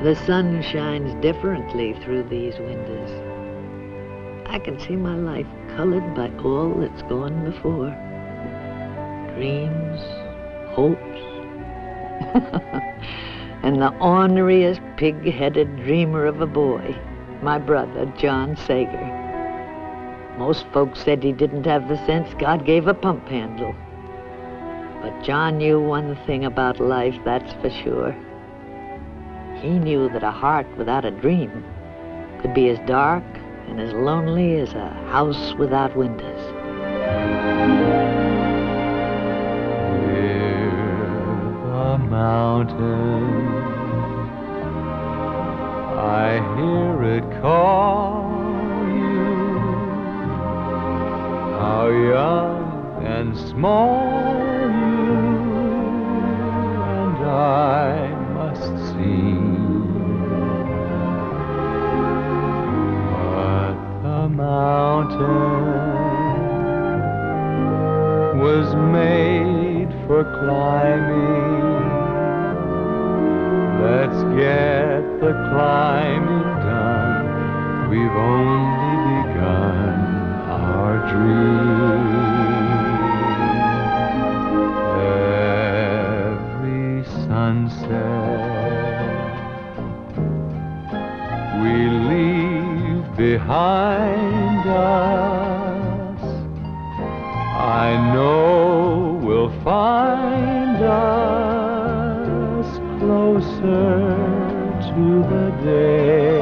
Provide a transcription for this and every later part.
The sun shines differently through these windows. I can see my life colored by all that's gone before. Dreams, hopes, and the orneriest pig-headed dreamer of a boy, my brother, John Sager. Most folks said he didn't have the sense God gave a pump handle. But John knew one thing about life, that's for sure. He knew that a heart without a dream could be as dark and as lonely as a house without windows. Hear the mountain, I hear it call you. How young and small you and I must seem. But the mountain was made for climbing. Let's get the climbing done. We've only begun our dream. Every sunset we leave behind us, I know will find us closer to the day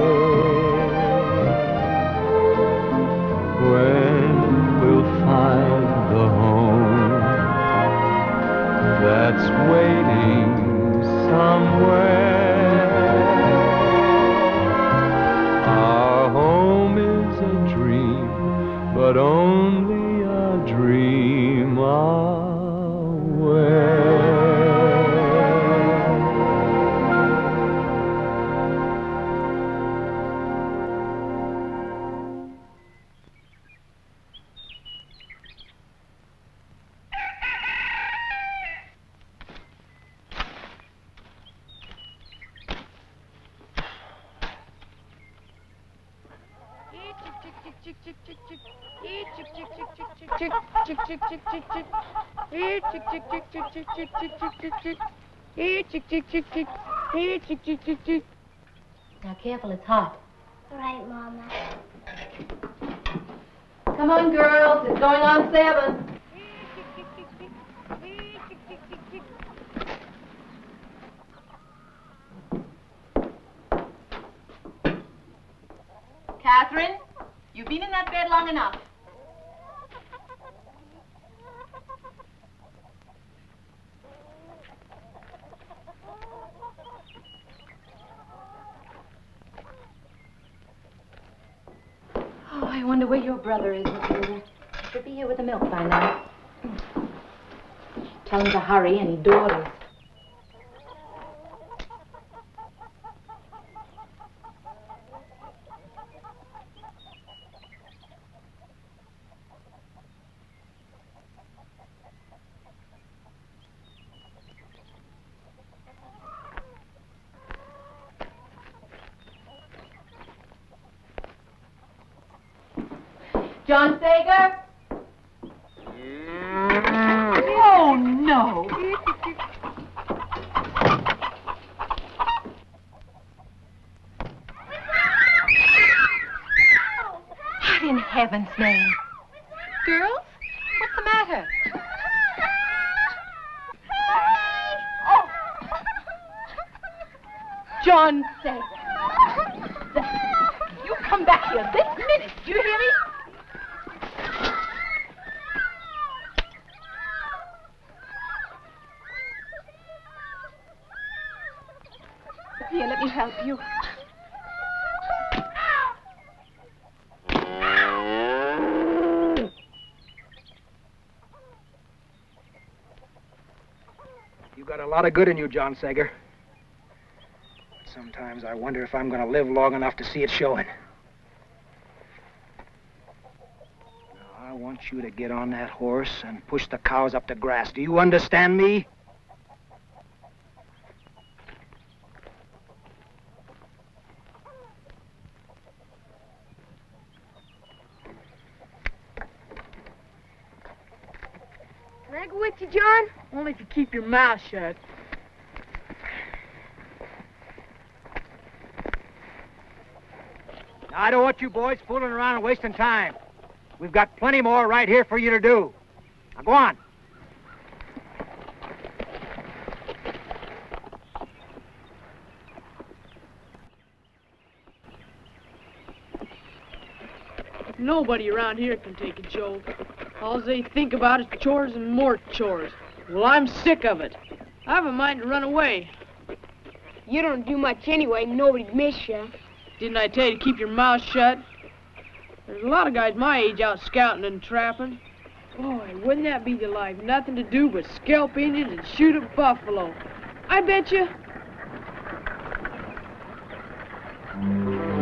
when we'll find the home that's waiting somewhere. Our home is a dream, but only a dream away. Now careful, it's hot. All right, Mama. Come on, girls, it's going on 7. Catherine, you've been in that bed long enough. Oh, I wonder where your brother is, Matilda. He should be here with the milk by now. Tell him to hurry, and he dawdles. John Sager? Oh, no. What in heaven's name? Girls, what's the matter? Oh. John Sager. You come back here this minute. Do you hear me? Here, let me help you. You got a lot of good in you, John Sager. Sometimes I wonder if I'm going to live long enough to see it showing. Now, I want you to get on that horse and push the cows up the grass. Do you understand me? go with you, John? Only if you keep your mouth shut. I don't want you boys fooling around and wasting time. We've got plenty more right here for you to do. Now go on. Nobody around here can take a joke. All they think about is chores and more chores. Well, I'm sick of it. I have a mind to run away. You don't do much anyway. Nobody'd miss you. Didn't I tell you to keep your mouth shut? There's a lot of guys my age out scouting and trapping. Boy, wouldn't that be the life? Nothing to do but scalp Indians and shoot a buffalo. I bet you.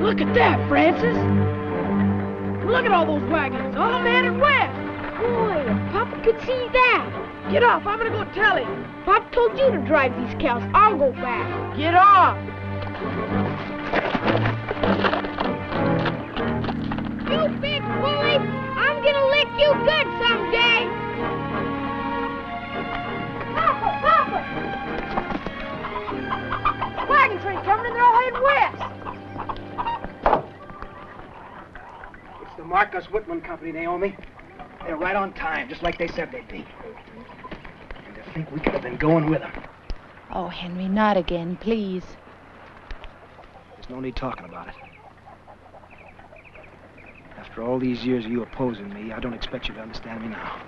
Look at that, Francis. Look at all those wagons, all headed west. Boy, if Papa could see that. Get off, I'm gonna go tell him. Papa told you to drive these cows. I'll go back. Get off. You big bully! I'm gonna lick you good someday! Papa! Papa! Wagon train coming and they're all heading west! It's the Marcus Whitman Company, Naomi. They're right on time, just like they said they'd be. And to think we could have been going with them. Oh, Henry, not again, please. There's no need talking about it. After all these years of you opposing me, I don't expect you to understand me now.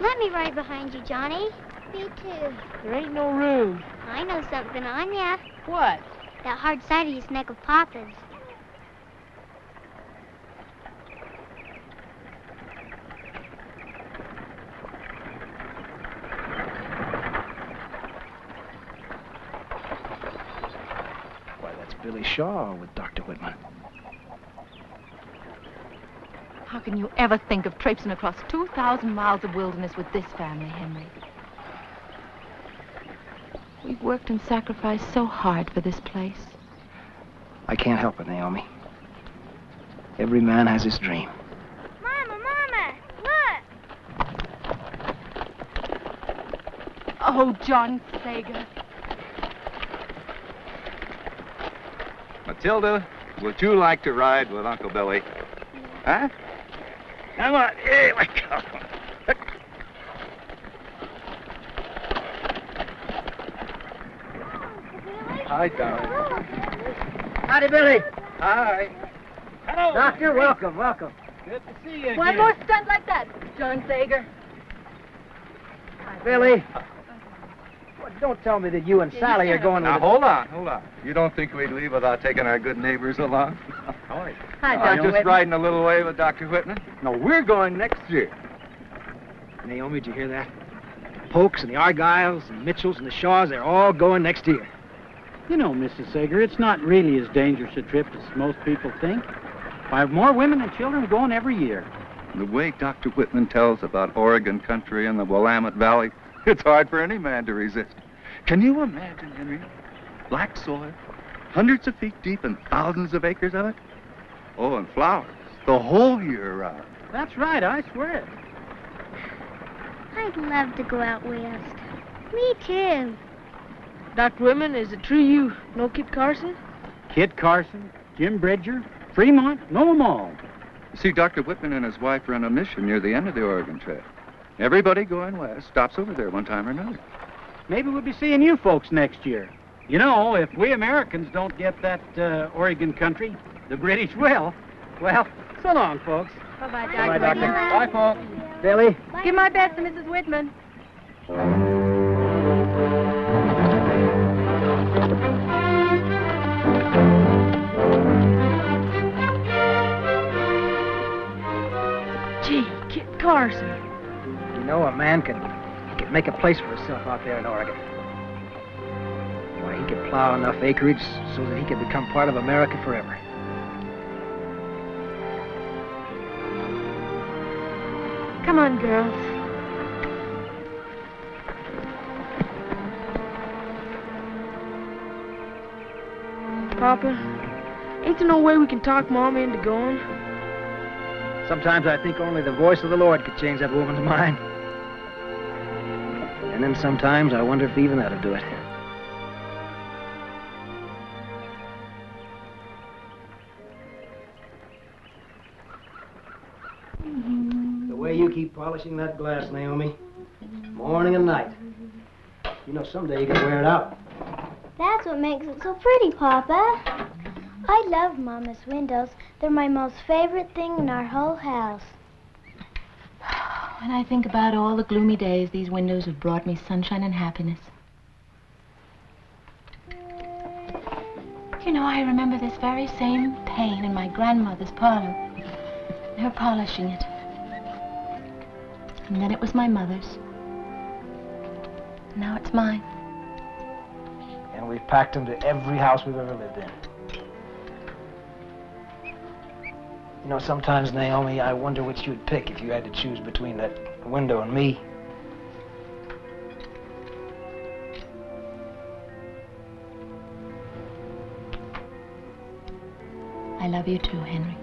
Let me ride behind you, Johnny. Me too. There ain't no room. I know something on ya. What? That hard side of his neck of Papa's. Billy Shaw with Dr. Whitman. How can you ever think of traipsing across 2,000 miles of wilderness with this family, Henry? We've worked and sacrificed so hard for this place. I can't help it, Naomi. Every man has his dream. Mama, look! Oh, John Sager. Matilda, would you like to ride with Uncle Billy? Huh? Come on, here we go. Hi, darling. Howdy, Billy. Hi. Hello. Doctor, welcome, welcome. Good to see you One more stunt like that, John Sager. Hi, Billy. Well, don't tell me that you and Sally are going Now, with hold on. You don't think we'd leave without taking our good neighbors along? Hi, Hi, Dr. Just riding a little way with Dr. Whitman? No, we're going next year. Naomi, did you hear that? The Polks and the Argyles and Mitchells and the Shaws, they're all going next year. You know, Mrs. Sager, it's not really as dangerous a trip as most people think. I have more women and children going every year. The way Dr. Whitman tells about Oregon country and the Willamette Valley, it's hard for any man to resist. Can you imagine, Henry? Black soil, hundreds of feet deep and thousands of acres of it? Oh, and flowers, the whole year around. That's right, I swear it. I'd love to go out west. Me too. Dr. Whitman, is it true you know Kit Carson? Kit Carson, Jim Bridger, Fremont, know 'em all. See, Dr. Whitman and his wife run a mission near the end of the Oregon Trail. Everybody going west stops over there one time or another. Maybe we'll be seeing you folks next year. You know, if we Americans don't get that Oregon country, the British will. Well, so long, folks. Bye-bye, Dr. Bye, Doctor. Whitman. Bye, folks. Billy. Give my best to Mrs. Whitman. Gee, Kit Carson. You know, a man can make a place for himself out there in Oregon. Why, he could plow enough acreage so that he could become part of America forever. Come on, girls. Papa, ain't there no way we can talk Mama into going? Sometimes I think only the voice of the Lord could change that woman's mind. And then sometimes I wonder if even that'll do it. The way you keep polishing that glass, Naomi, morning and night. You know, someday you can wear it out. That's what makes it so pretty, Papa. I love Mama's windows. They're my most favorite thing in our whole house. When I think about all the gloomy days, these windows have brought me sunshine and happiness. You know, I remember this very same pane in my grandmother's parlor, her polishing it. And then it was my mother's. Now it's mine. And we've packed them to every house we've ever lived in. You know, sometimes, Naomi, I wonder which you'd pick if you had to choose between that window and me. I love you too, Henry.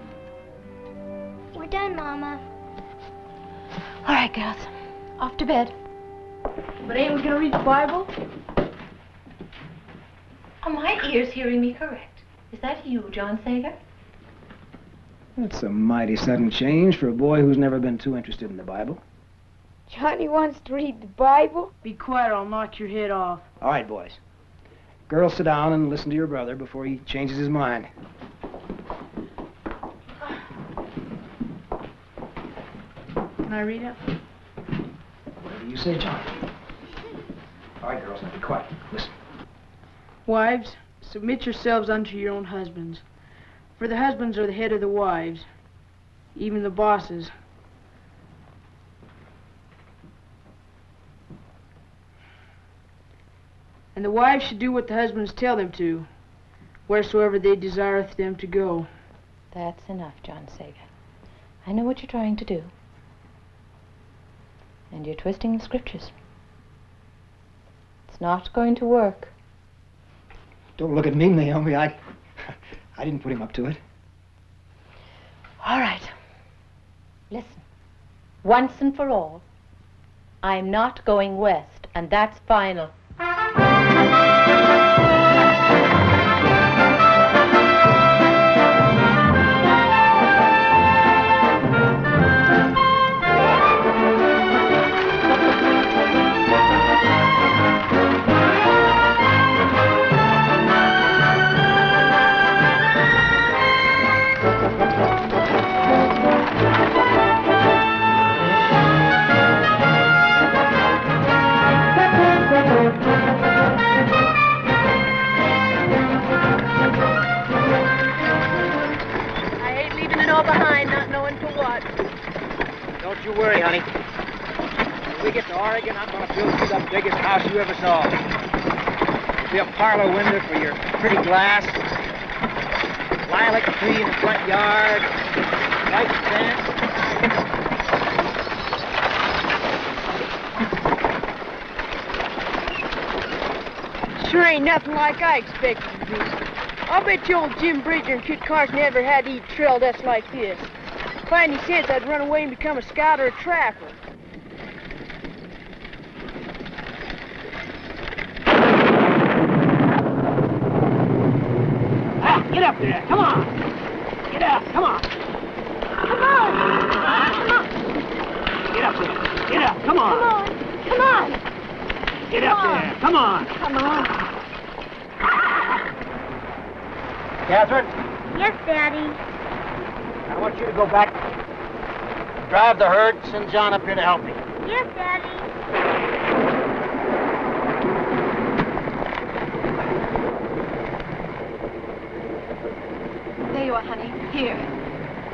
We're done, Mama. All right, girls. Off to bed. But ain't we gonna read the Bible? Are my ears hearing me correct? Is that you, John Sager? That's a mighty sudden change for a boy who's never been too interested in the Bible. Johnny wants to read the Bible? Be quiet, I'll knock your head off. All right, boys. Girls, sit down and listen to your brother before he changes his mind. Can I read it? Whatever you say, John. All right, girls, now be quiet. Listen. Wives, submit yourselves unto your own husbands. For the husbands are the head of the wives, even the bosses. And the wives should do what the husbands tell them to, wheresoever they desireth them to go. That's enough, John Sager. I know what you're trying to do. And you're twisting the scriptures. It's not going to work. Don't look at me, Naomi. I didn't put him up to it. All right. Listen. Once and for all, I'm not going west, and that's final. Behind, not knowing for what. Don't you worry, honey. When we get to Oregon, I'm going to build you the biggest house you ever saw. There'll be a parlor window for your pretty glass, lilac tree in the front yard, white fence. Sure ain't nothing like I expected to be. I'll bet you old Jim Bridger and Kit Carson never had to eat trail dust like this. If I had any sense, I'd run away and become a scout or a trapper. Ah, get up there, come on! Get up, come on! Come on! Come on! Get up there, get up, come on! Come on! Get up there, come on! Come on! Catherine, Yes, Daddy. I want you to go back, drive the herd, send John up here to help me. Yes, Daddy. There you are, honey. Here.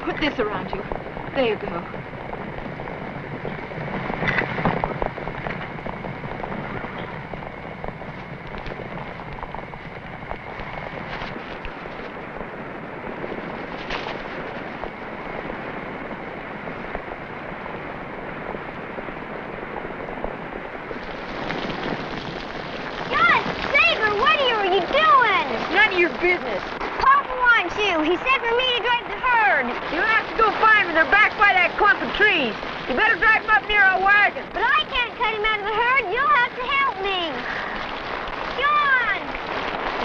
Put this around you. There you go. John Sager, what are you doing? None of your business. Papa wants wants you. He said for me to drive the herd. You'll have to go find them. They're back by that clump of trees. You better drive them up near our wagon. But I can't cut him out of the herd. You'll have to help me. John!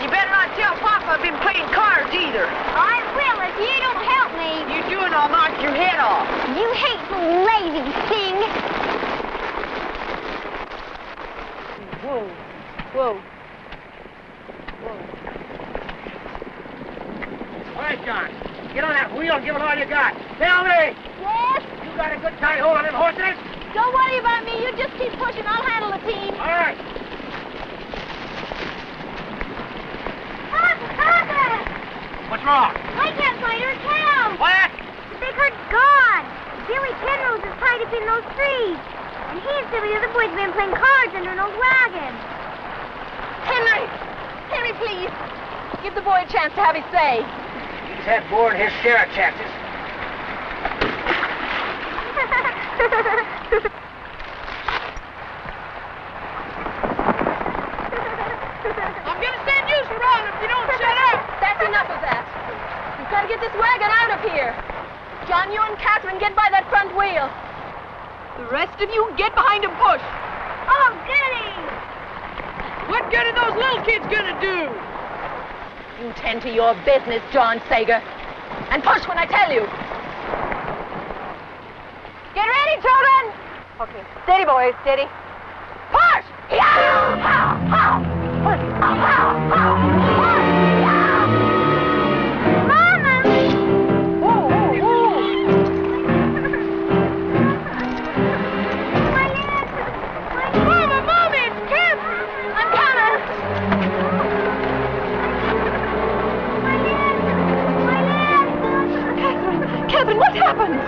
You better not tell Papa I've been playing cards either. I will if you don't help me. You do and I'll knock your head off. You hateful, lazy thing. Whoa. Whoa. All right, John. Get on that wheel and give it all you got. Tell me! Yes? You got a good tight hold on them horses? Don't worry about me. You just keep pushing. I'll handle the team. All right. Papa! What's wrong? I can't find her tail. What? The big herd's gone. Billy Penrose is tied up in those trees. And he and some of the other boys have been playing cards under an old wagon. Henry! Henry, please. Give the boy a chance to have his say. He's had more than his share of chances. I'm gonna send you around if you don't shut up. That's enough of that. We've got to get this wagon out of here. John, you and Catherine get by that front wheel. The rest of you get behind and push. Oh, goody! What good are those little kids gonna do? You tend to your business, John Sager. And push when I tell you. Get ready, children! Okay, steady, boys, steady. Push! Mama! Whoa, whoa, whoa. My legs! Mama, it's Kip! I'm coming! Catherine, what happened?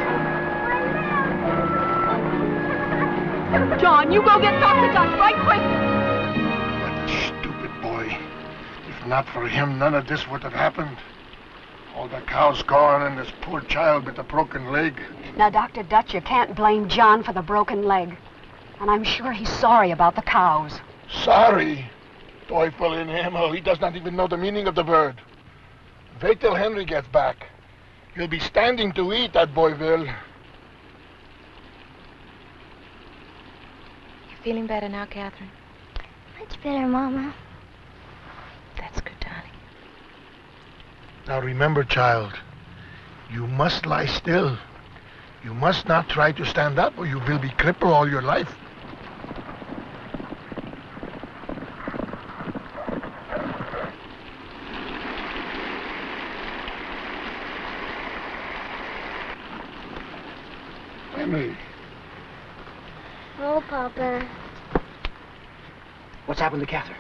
John, you go get Dr. Dutch right quick. That stupid boy. If not for him, none of this would have happened. All the cows gone and this poor child with a broken leg. Now, Dr. Dutch, you can't blame John for the broken leg. And I'm sure he's sorry about the cows. Sorry. Teufel in Himmel, he does not even know the meaning of the word. Wait till Henry gets back. He'll be standing to eat, that boy will. You feeling better now, Catherine? Much better, Mama. That's good, darling. Now remember, child, you must lie still. You must not try to stand up or you will be crippled all your life. Henry. Oh, Papa. What's happened to Catherine?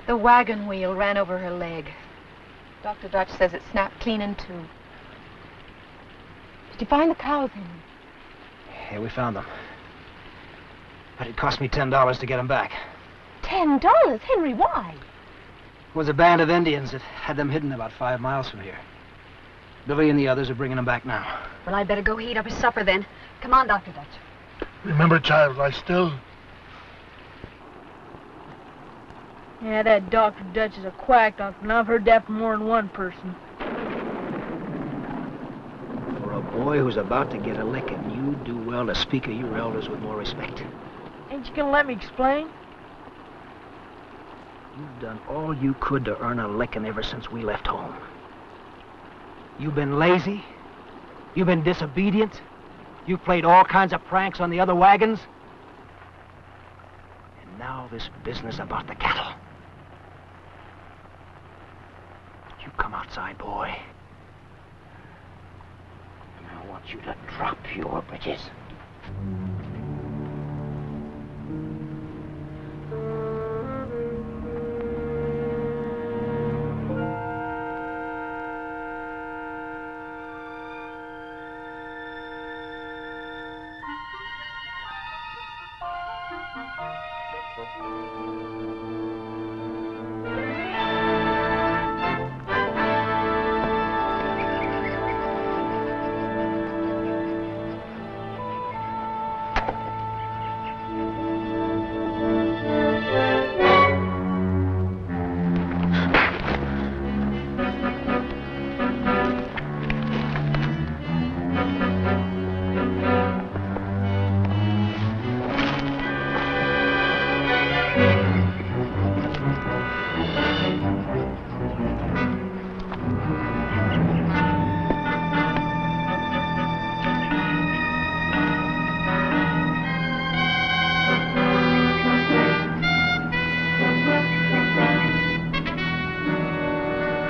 The wagon wheel ran over her leg. Dr. Dutch says it snapped clean in two. Did you find the cows, Henry? Yeah, we found them. But it cost me $10 to get them back. $10? Henry, why? It was a band of Indians that had them hidden about 5 miles from here. Billy and the others are bringing them back now. Well, I'd better go heat up his supper then. Come on, Dr. Dutch. Remember, child, lie still. Yeah, that Dr. Dutch is a quack, Doctor, and I've heard that from more than one person. For a boy who's about to get a licking, you do well to speak of your elders with more respect. Ain't you gonna let me explain? You've done all you could to earn a licking ever since we left home. You've been lazy. You've been disobedient. You've played all kinds of pranks on the other wagons. And now this business about the cattle. You come outside, boy. And I want you to drop your britches.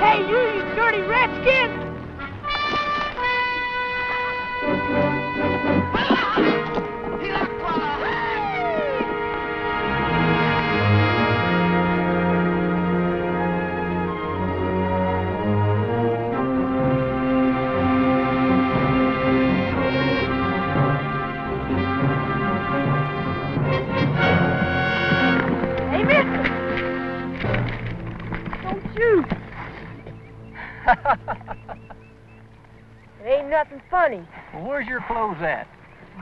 Hey, you dirty redskin! Hey, mister! Don't shoot! It ain't nothing funny. Well, where's your clothes at?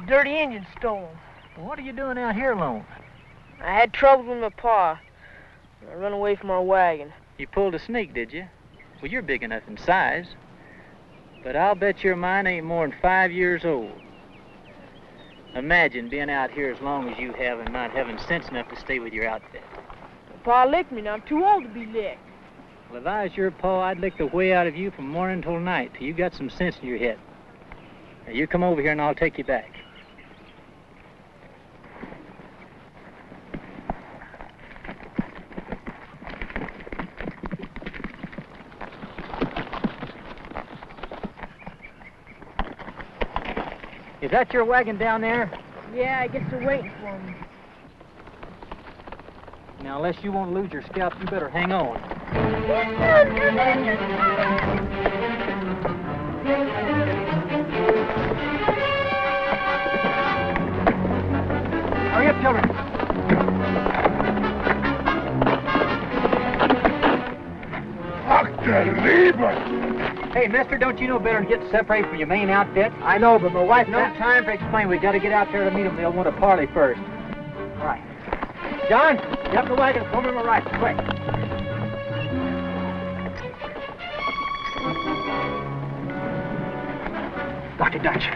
Dirty Indian stole 'em. Well, what are you doing out here alone? I had trouble with my pa. I run away from our wagon. You pulled a sneak, did you? Well, you're big enough in size. But I'll bet your mine ain't more than 5 years old. Imagine being out here as long as you have and not having sense enough to stay with your outfit. My pa licked me, and I'm too old to be licked. Well, if I was your pa, I'd lick the way out of you from morning till night till you got some sense in your head. Now, you come over here and I'll take you back. Is that your wagon down there? Yeah, I guess they're waiting for me. Now, unless you want to lose your scalp, you better hang on. Hurry up, children. Dr. Lieber! Hey, mister, don't you know better than get separated from your main outfit? I know, but my wife... No time for explain. We got to get out there to meet them. They'll want to parley first. All right. John, get up the wagon. Come in my rifle, quick. Dr. Dutch,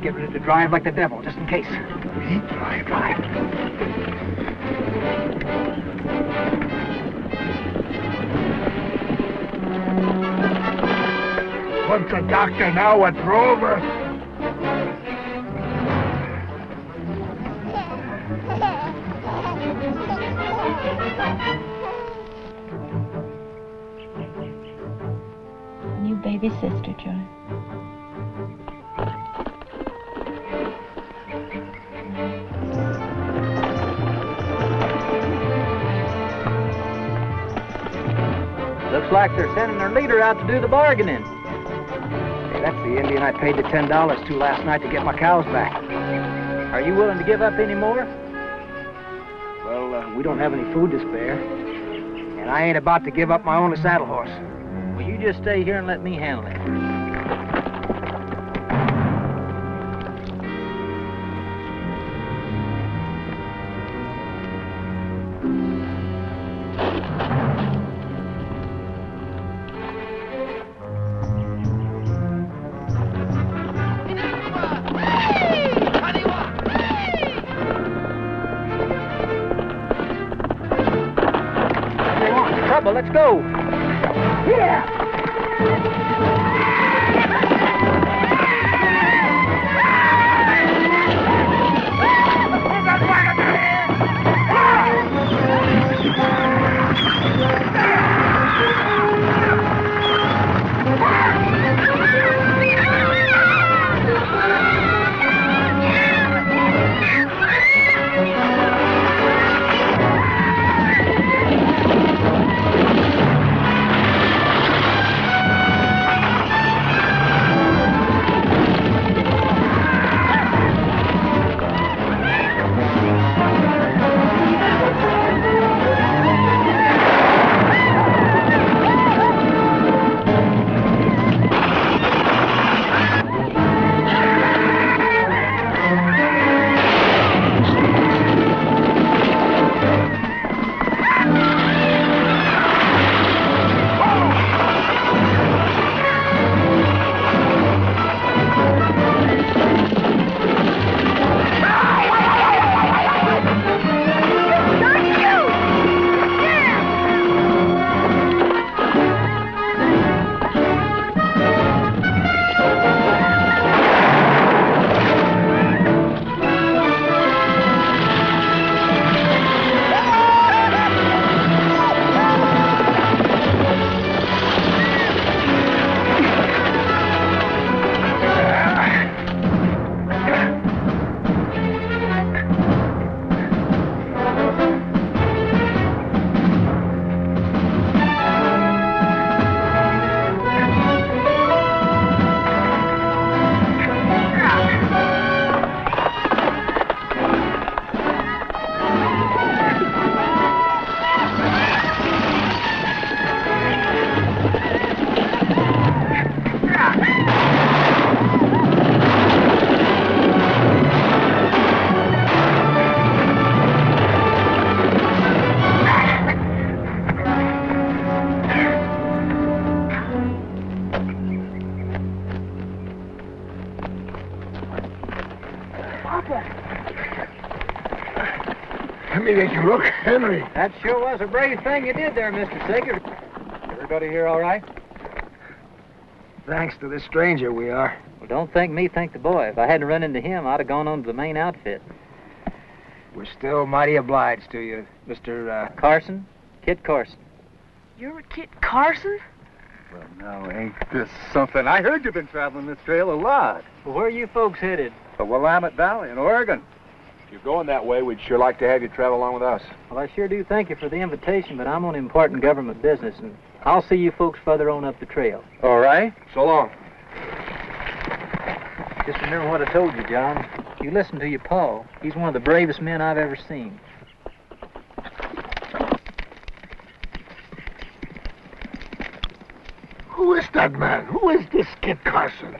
get ready to drive like the devil, just in case. Me drive? What's a doctor now, a drover? New baby sister, John. Looks like they're sending their leader out to do the bargaining. That's the Indian I paid the $10 to last night to get my cows back. Are you willing to give up any more? Well, we don't have any food to spare. And I ain't about to give up my only saddle horse. Well, you just stay here and let me handle it. Let's go. Yeah. pretty as you look, Henry. That sure was a brave thing you did there, Mr. Sager. Everybody here all right? Thanks to this stranger, we are. Well, don't thank me, thank the boy. If I hadn't run into him, I'd have gone on to the main outfit. We're still mighty obliged to you, Mr. Carson? Kit Carson. You're a Kit Carson? Well, now, ain't this something? I heard you've been traveling this trail a lot. Well, where are you folks headed? The Willamette Valley in Oregon. If you're going that way, we'd sure like to have you travel along with us. Well, I sure do thank you for the invitation, but I'm on important government business, and I'll see you folks further on up the trail. All right. So long. Just remember what I told you, John. You listen to your pa. He's one of the bravest men I've ever seen. Who is that man? Who is this Kit Carson?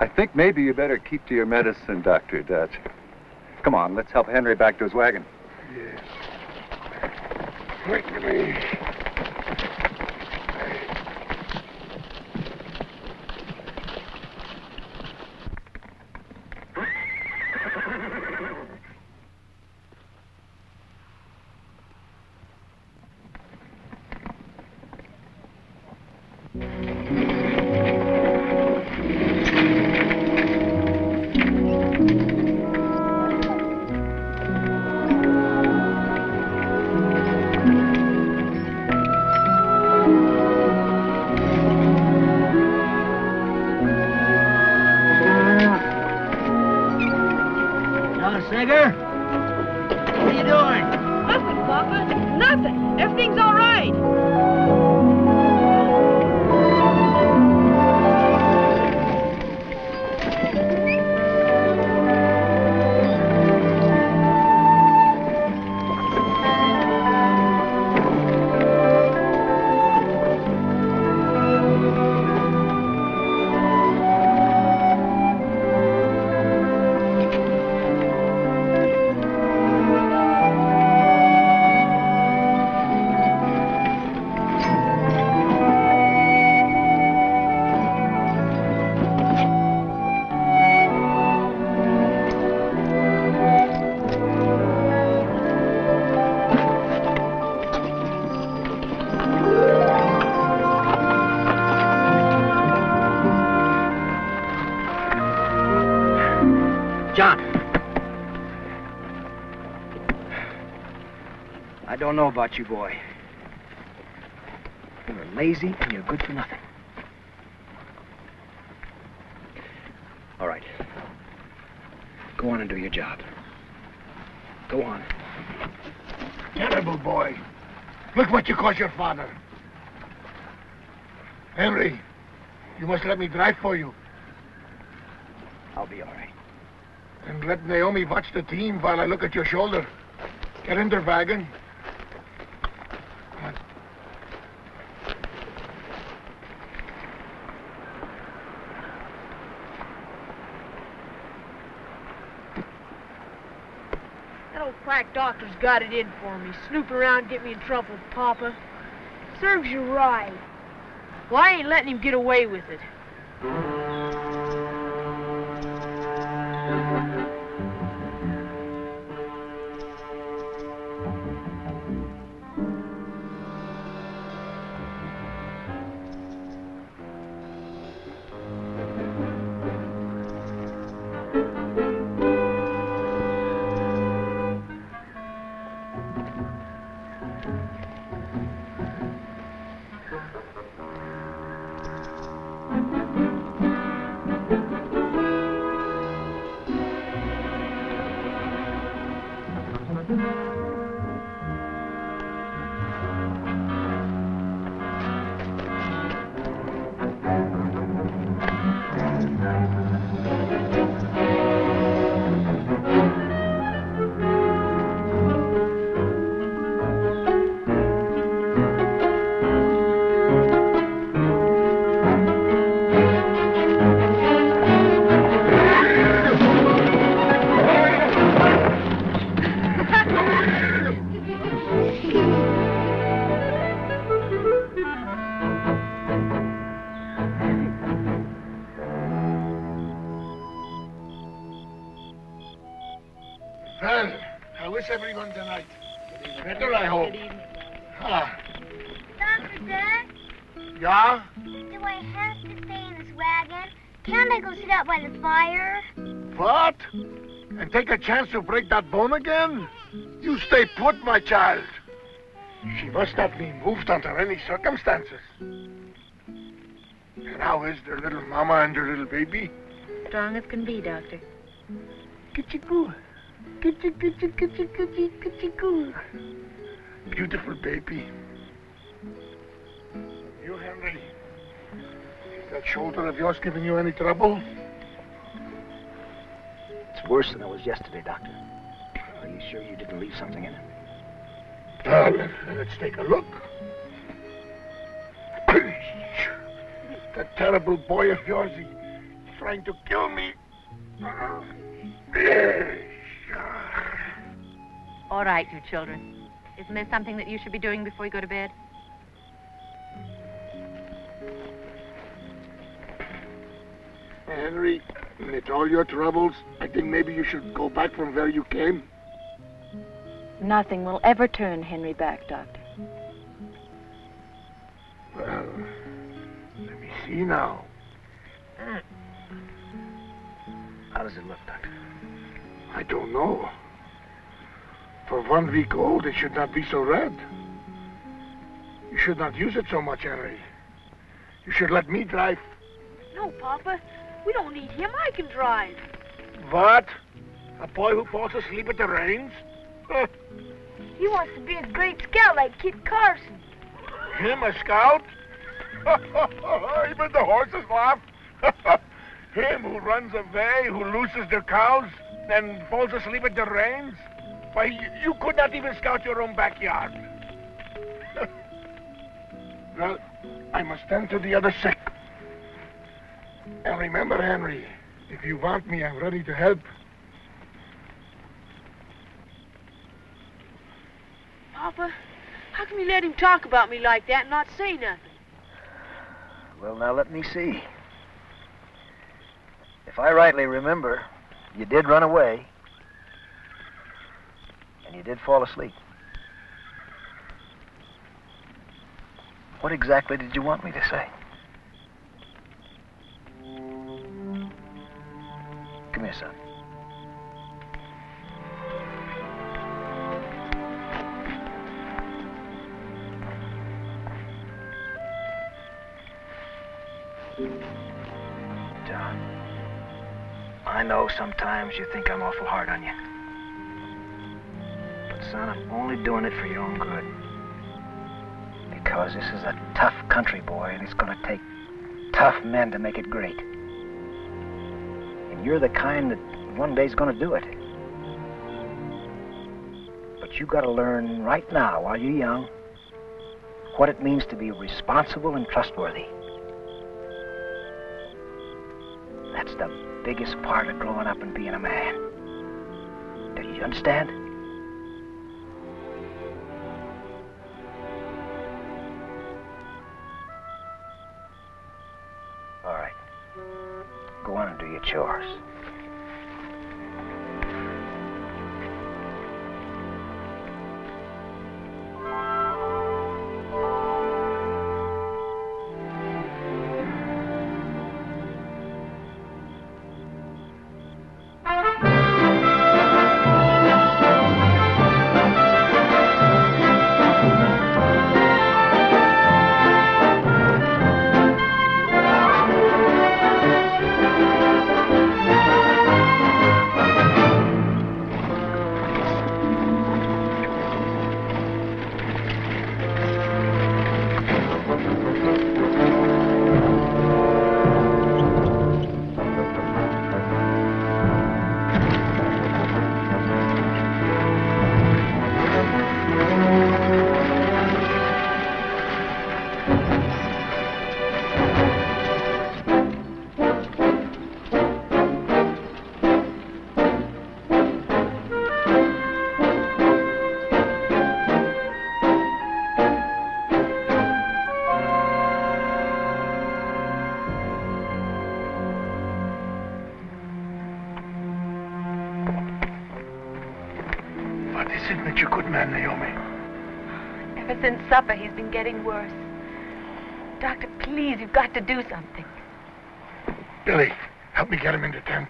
I think maybe you better keep to your medicine, Dr. Dutch. Come on, let's help Henry back to his wagon. Yes. Quickly. Sager? What are you doing? Nothing, Papa. Nothing. Everything's all right. John. I don't know about you, boy. You're lazy and you're good for nothing. All right. Go on and do your job. Go on. Terrible boy. Look what you caused your father. Henry, you must let me drive for you. I'll be all right. And let Naomi watch the team while I look at your shoulder. Get in their wagon. That old quack doctor's got it in for me. Snoop around, get me in trouble with Papa. Serves you right. Well, I ain't letting him get away with it. is everyone tonight? Better, I hope. Ah. Dr. Dad, Yeah? do I have to stay in this wagon? Can't I go sit out by the fire? What? And take a chance to break that bone again? You stay put, my child. She must not be moved under any circumstances. And how is their little mama and their little baby? Strong as can be, Doctor. Kitty-goo. Kitty-goo. Beautiful baby. You, Henry, is that shoulder of yours giving you any trouble? It's worse than it was yesterday, Doctor. Are you sure you didn't leave something in it? Let's take a look. That terrible boy of yours, he's trying to kill me. All right, you children. Isn't there something that you should be doing before you go to bed? Henry, with all your troubles, I think maybe you should go back from where you came. Nothing will ever turn Henry back, Doctor. Well, let me see now. How does it look, Doctor? I don't know. For 1 week old, it should not be so red. You should not use it so much, Henry. You should let me drive. No, Papa. We don't need him. I can drive. What? A boy who falls asleep at the reins? He wants to be a great scout like Kit Carson. Him, a scout? Even the horses laugh. Him who runs away, who loses their cows, and falls asleep at the reins? Why, you could not even scout your own backyard. Well, I must tend to the other sick. And remember, Henry, if you want me, I'm ready to help. Papa, how can you let him talk about me like that and not say nothing? Well, now let me see. If I rightly remember, you did run away. And you did fall asleep. What exactly did you want me to say? Come here, son. John, I know sometimes you think I'm awful hard on you. But, son, I'm only doing it for your own good. Because this is a tough country, boy, and it's going to take tough men to make it great. And you're the kind that one day's going to do it. But you got to learn right now, while you're young, what it means to be responsible and trustworthy. That's the biggest part of growing up and being a man. Do you understand? All right. Go on and do your chores. Sid makes you a good man, Naomi. Ever since supper, he's been getting worse. Doctor, please, you've got to do something. Billy, help me get him in the tent.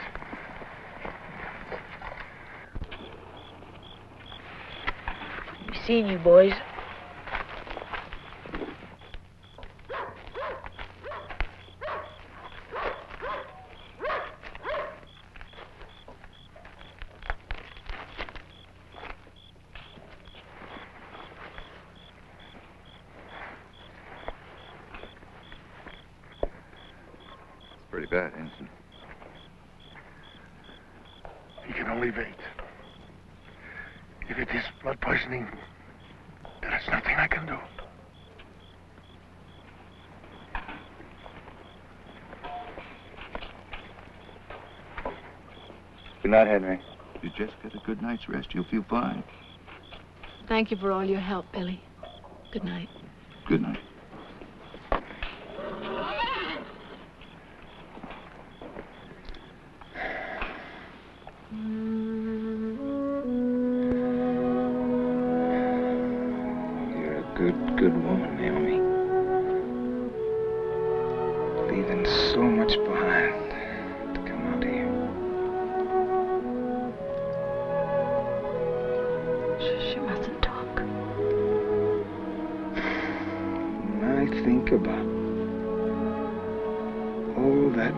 We've seen you, boys. Pretty bad, Ensign. He can only wait. If it is blood poisoning, there is nothing I can do. Good night, Henry. You just get a good night's rest, you'll feel fine. Thank you for all your help, Billy. Good night. Good night. Good woman, Naomi. Leaving so much behind to come out here. She mustn't talk. When I think about all that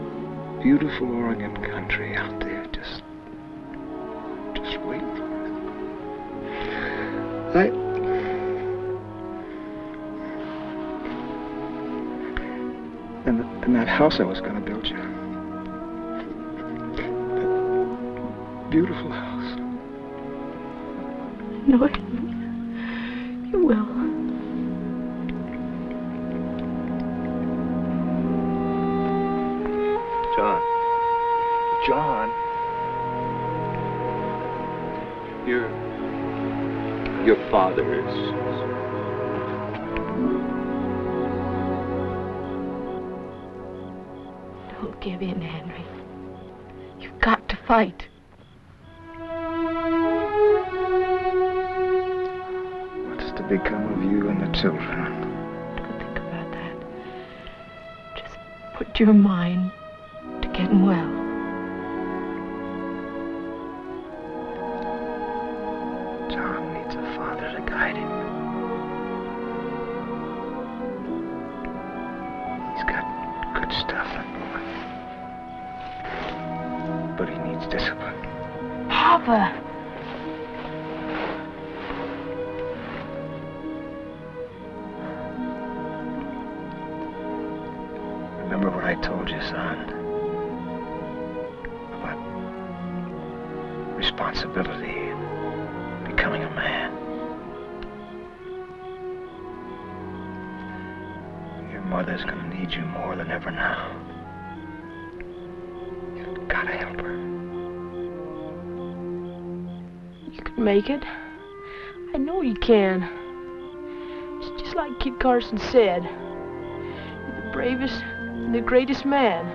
beautiful Oregon country out there, just waiting for us. And that house I was going to build you. That beautiful house. No, you will. John. Your father is... Don't give in, Henry. You've got to fight. What's to become of you and the children? Don't think about that. Just put your mind to getting well. John needs a father to guide him. He's got good stuff, that boy. But he needs discipline. Papa! Remember what I told you, son? About responsibility, becoming a man. Your mother's gonna need you more than ever now. You've gotta help her. You can make it. I know you can. It's just like Kit Carson said. You're the bravest and the greatest man.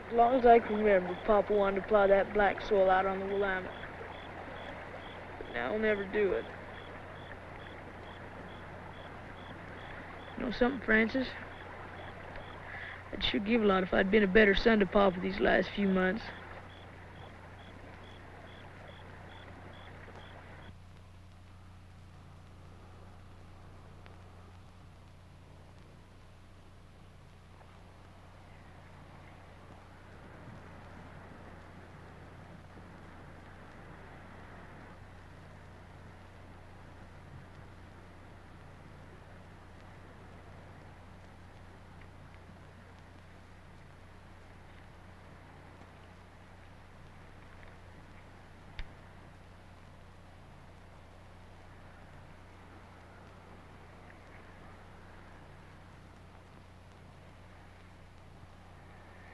As long as I can remember, Papa wanted to plow that black soil out on the Willamette. But now he'll never do it. You know something, Francis? I'd sure give a lot if I'd been a better son to Papa these last few months.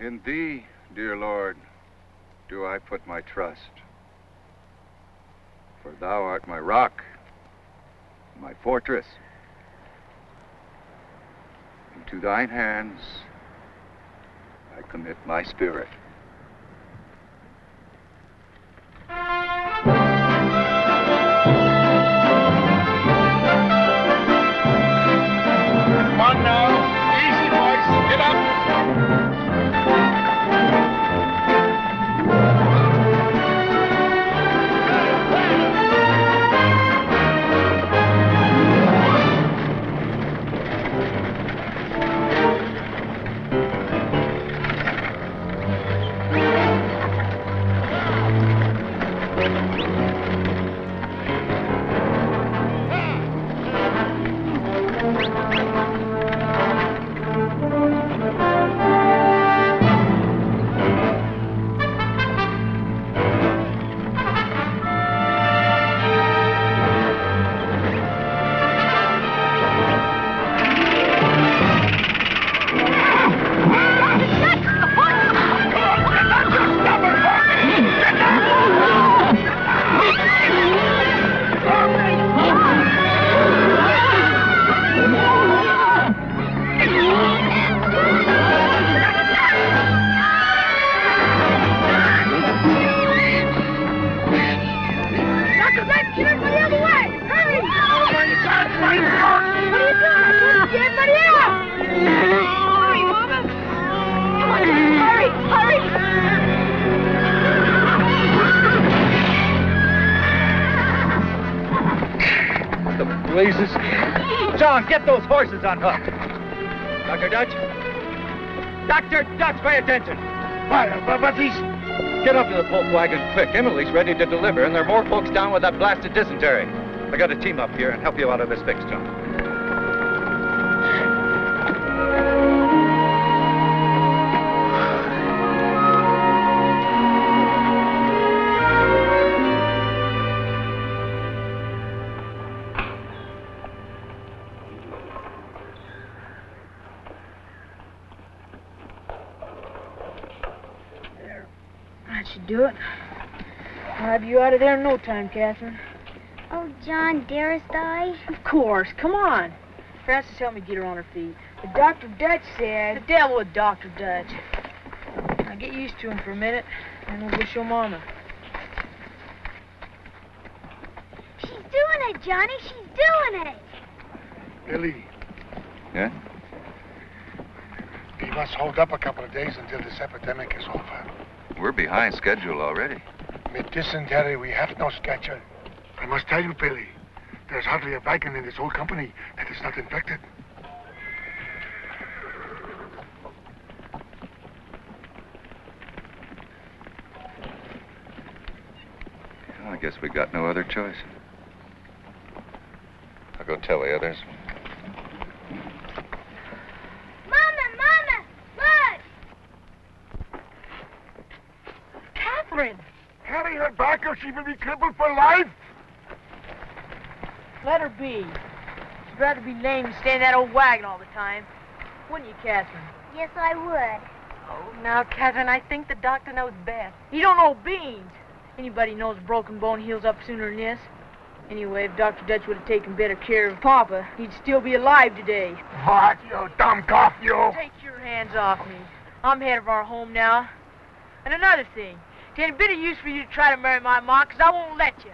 In thee, dear Lord, do I put my trust. For thou art my rock, my fortress. Into thine hands I commit my spirit. Come on now. Easy, boys. Get up. John, get those horses unhooked. Dr. Dutch? Dr. Dutch, pay attention. But these... Get up to the pulp wagon quick. Emily's ready to deliver, and there are more folks down with that blasted dysentery. I got a team up here and help you out of this fix, John. That should do it. I'll have you out of there in no time, Catherine. Oh, John, dearest I? Of course. Come on. Frances, help me get her on her feet. But Dr. Dutch said... The devil with Dr. Dutch. Now get used to him for a minute, and we'll go show Mama. She's doing it, Johnny. She's doing it. Billy, Yeah? we must hold up a couple of days until this epidemic is over. We're behind schedule already. With dysentery, we have no schedule. I must tell you, Billy, there's hardly a wagon in this whole company that is not infected. I guess we got no other choice. I'll go tell the others. Mama, look! Catherine! Carry her back or she will be crippled for life. Let her be. She'd rather be lame than stay in that old wagon all the time. Wouldn't you, Catherine? Yes, I would. Oh, now, Catherine, I think the doctor knows best. You don't know beans. Anybody knows a broken bone heals up sooner than this. Anyway, if Dr. Dutch would have taken better care of Papa, he'd still be alive today. What, you dumb cough, you? Take your hands off me. I'm head of our home now. And another thing, it ain't a bit of use for you to try to marry my ma, 'cause I won't let you.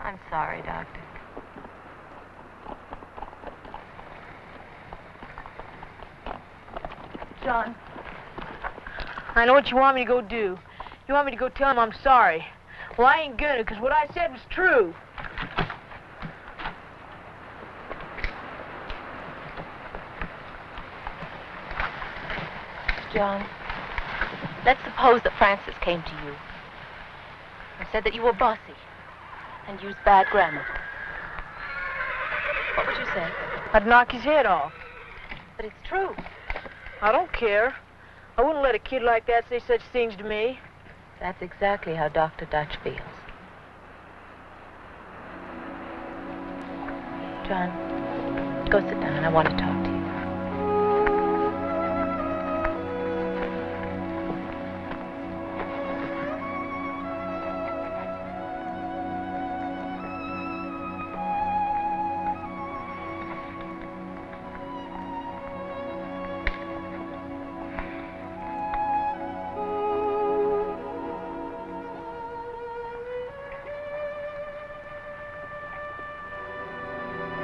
I'm sorry, Doctor. John, I know what you want me to go do. You want me to go tell him I'm sorry. Well, I ain't gonna, 'cause what I said was true. John, let's suppose that Francis came to you and said that you were bossy and used bad grammar. What would you say? I'd knock his head off. But it's true. I don't care. I wouldn't let a kid like that say such things to me. That's exactly how Dr. Dutch feels. John, go sit down. I want to talk to you.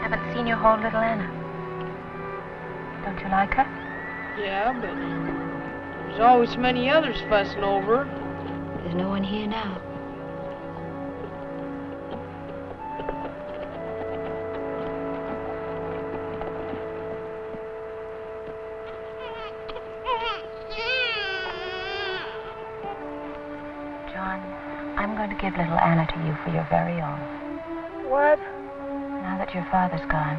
Haven't seen your whole little Anna. Don't you like her? Yeah, but there's always so many others fussing over her. There's no one here now. John, I'm going to give little Anna to you for your very own. What? Now that your father's gone,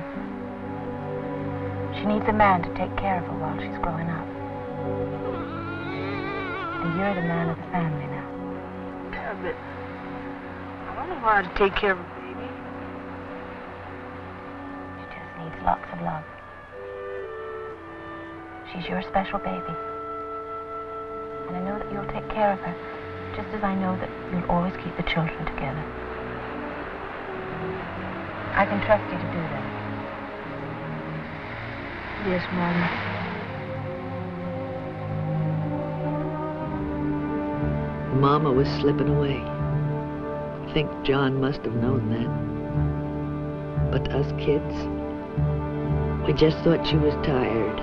she needs a man to take care of her while she's growing up. And you're the man of the family now. Yeah, but I don't know how to take care of a baby. She just needs lots of love. She's your special baby. And I know that you'll take care of her, just as I know that you'll always keep the children together. I can trust you to do that. Yes, Mama. Mama was slipping away. I think John must have known that. But us kids, we just thought she was tired.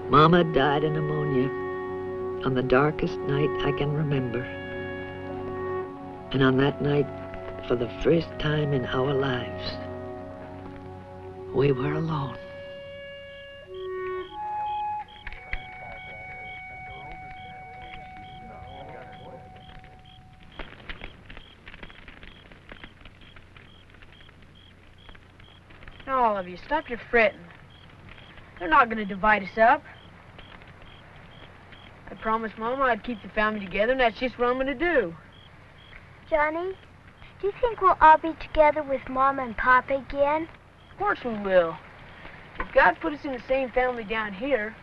Mama died of pneumonia on the darkest night I can remember. And on that night, for the first time in our lives, we were alone. Now, all of you, stop your fretting. They're not going to divide us up. I promised Mama I'd keep the family together, and that's just what I'm going to do. Johnny, do you think we'll all be together with Mama and Papa again? Of course we will. If God put us in the same family down here,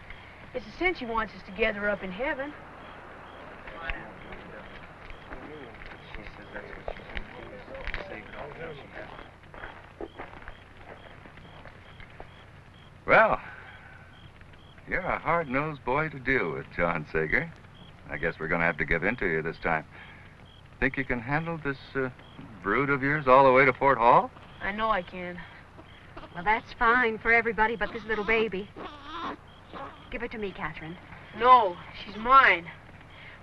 it's a cinch He wants us together up in heaven. Well, you're a hard-nosed boy to deal with, John Sager. I guess we're going to have to give in to you this time. Think you can handle this brood of yours all the way to Fort Hall? I know I can. Well, that's fine for everybody but this little baby. Give her to me, Catherine. No, she's mine.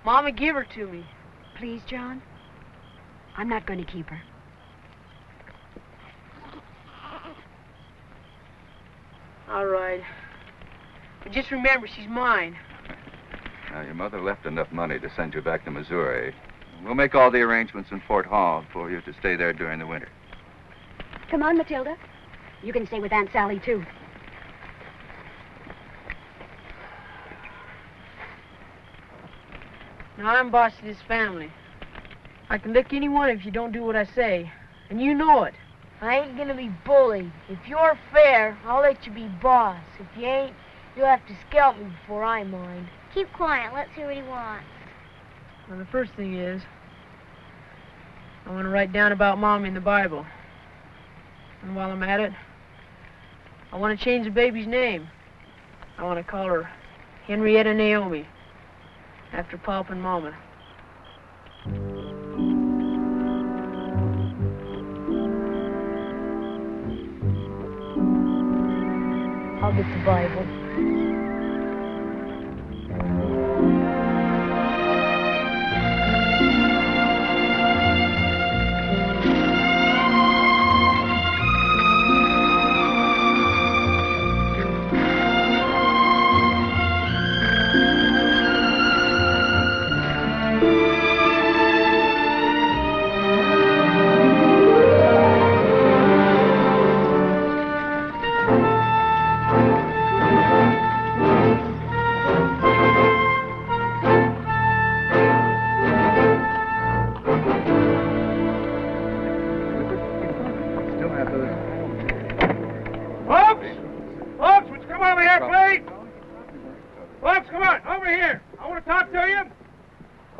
Mama, give her to me. Please, John. I'm not going to keep her. All right. But just remember, she's mine. Now, your mother left enough money to send you back to Missouri. We'll make all the arrangements in Fort Hall for you to stay there during the winter. Come on, Matilda. You can stay with Aunt Sally, too. Now, I'm boss of this family. I can lick anyone if you don't do what I say. And you know it. I ain't gonna be bullied. If you're fair, I'll let you be boss. If you ain't, you'll have to scalp me before I mind. Keep quiet. Let's hear what he wants. Well, the first thing is, I want to write down about Mom in the Bible. And while I'm at it, I want to change the baby's name. I want to call her Henrietta Naomi, after Pop and Mama. I'll get the Bible.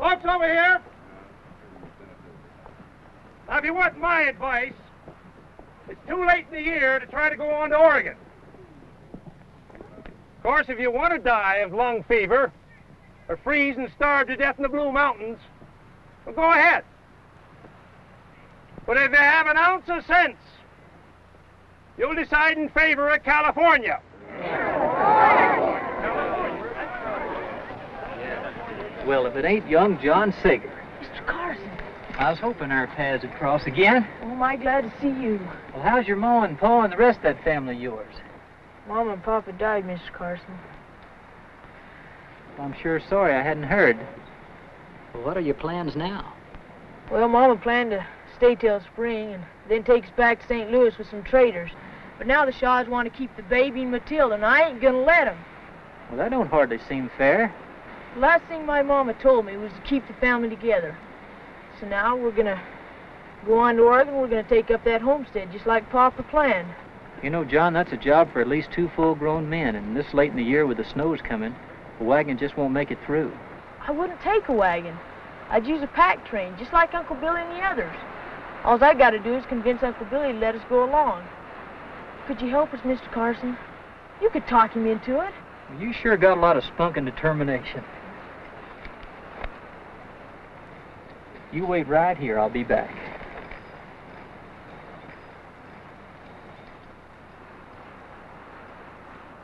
Folks over here. Now, if you want my advice, it's too late in the year to try to go on to Oregon. Of course, if you want to die of lung fever or freeze and starve to death in the Blue Mountains, well, go ahead. But if you have an ounce of sense, you'll decide in favor of California. Well, if it ain't young John Sager. Mr. Carson. I was hoping our paths would cross again. Oh, am I glad to see you. Well, how's your ma and pa and the rest of that family of yours? Mama and Papa died, Mr. Carson. Well, I'm sure sorry I hadn't heard. Well, what are your plans now? Well, Mama planned to stay till spring and then take us back to St. Louis with some traders. But now the Shaws want to keep the baby and Matilda, and I ain't gonna let them. Well, that don't hardly seem fair. The last thing my Mama told me was to keep the family together. So now we're gonna go on to Oregon. We're gonna take up that homestead just like Papa planned. You know, John, that's a job for at least 2 full-grown men, and this late in the year with the snows coming, a wagon just won't make it through. I wouldn't take a wagon. I'd use a pack train, just like Uncle Billy and the others. All I gotta do is convince Uncle Billy to let us go along. Could you help us, Mr. Carson? You could talk him into it. You sure got a lot of spunk and determination. You wait right here, I'll be back.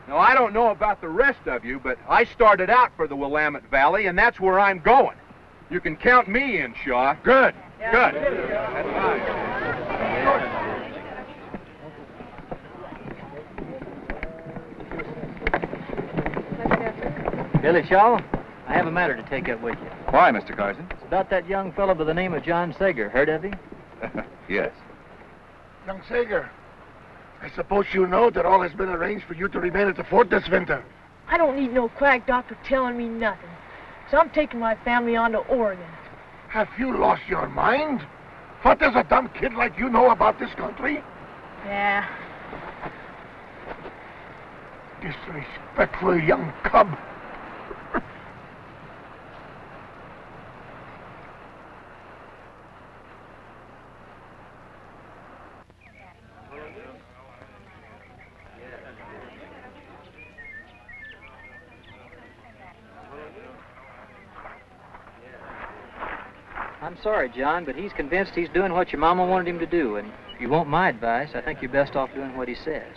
Now, I don't know about the rest of you, but I started out for the Willamette Valley, and that's where I'm going. You can count me in, Shaw. Good. Good. That's fine. Billy Shaw, I have a matter to take up with you. Why, Mr. Carson? It's about that young fellow by the name of John Sager. Heard of him? Yes. Young Sager, I suppose you know that all has been arranged for you to remain at the fort this winter. I don't need no quack doctor telling me nothing. So I'm taking my family on to Oregon. Have you lost your mind? What does a dumb kid like you know about this country? Yeah. Disrespectful young cub. I'm sorry, John, but he's convinced he's doing what your mama wanted him to do, and if you want my advice, I think you're best off doing what he says.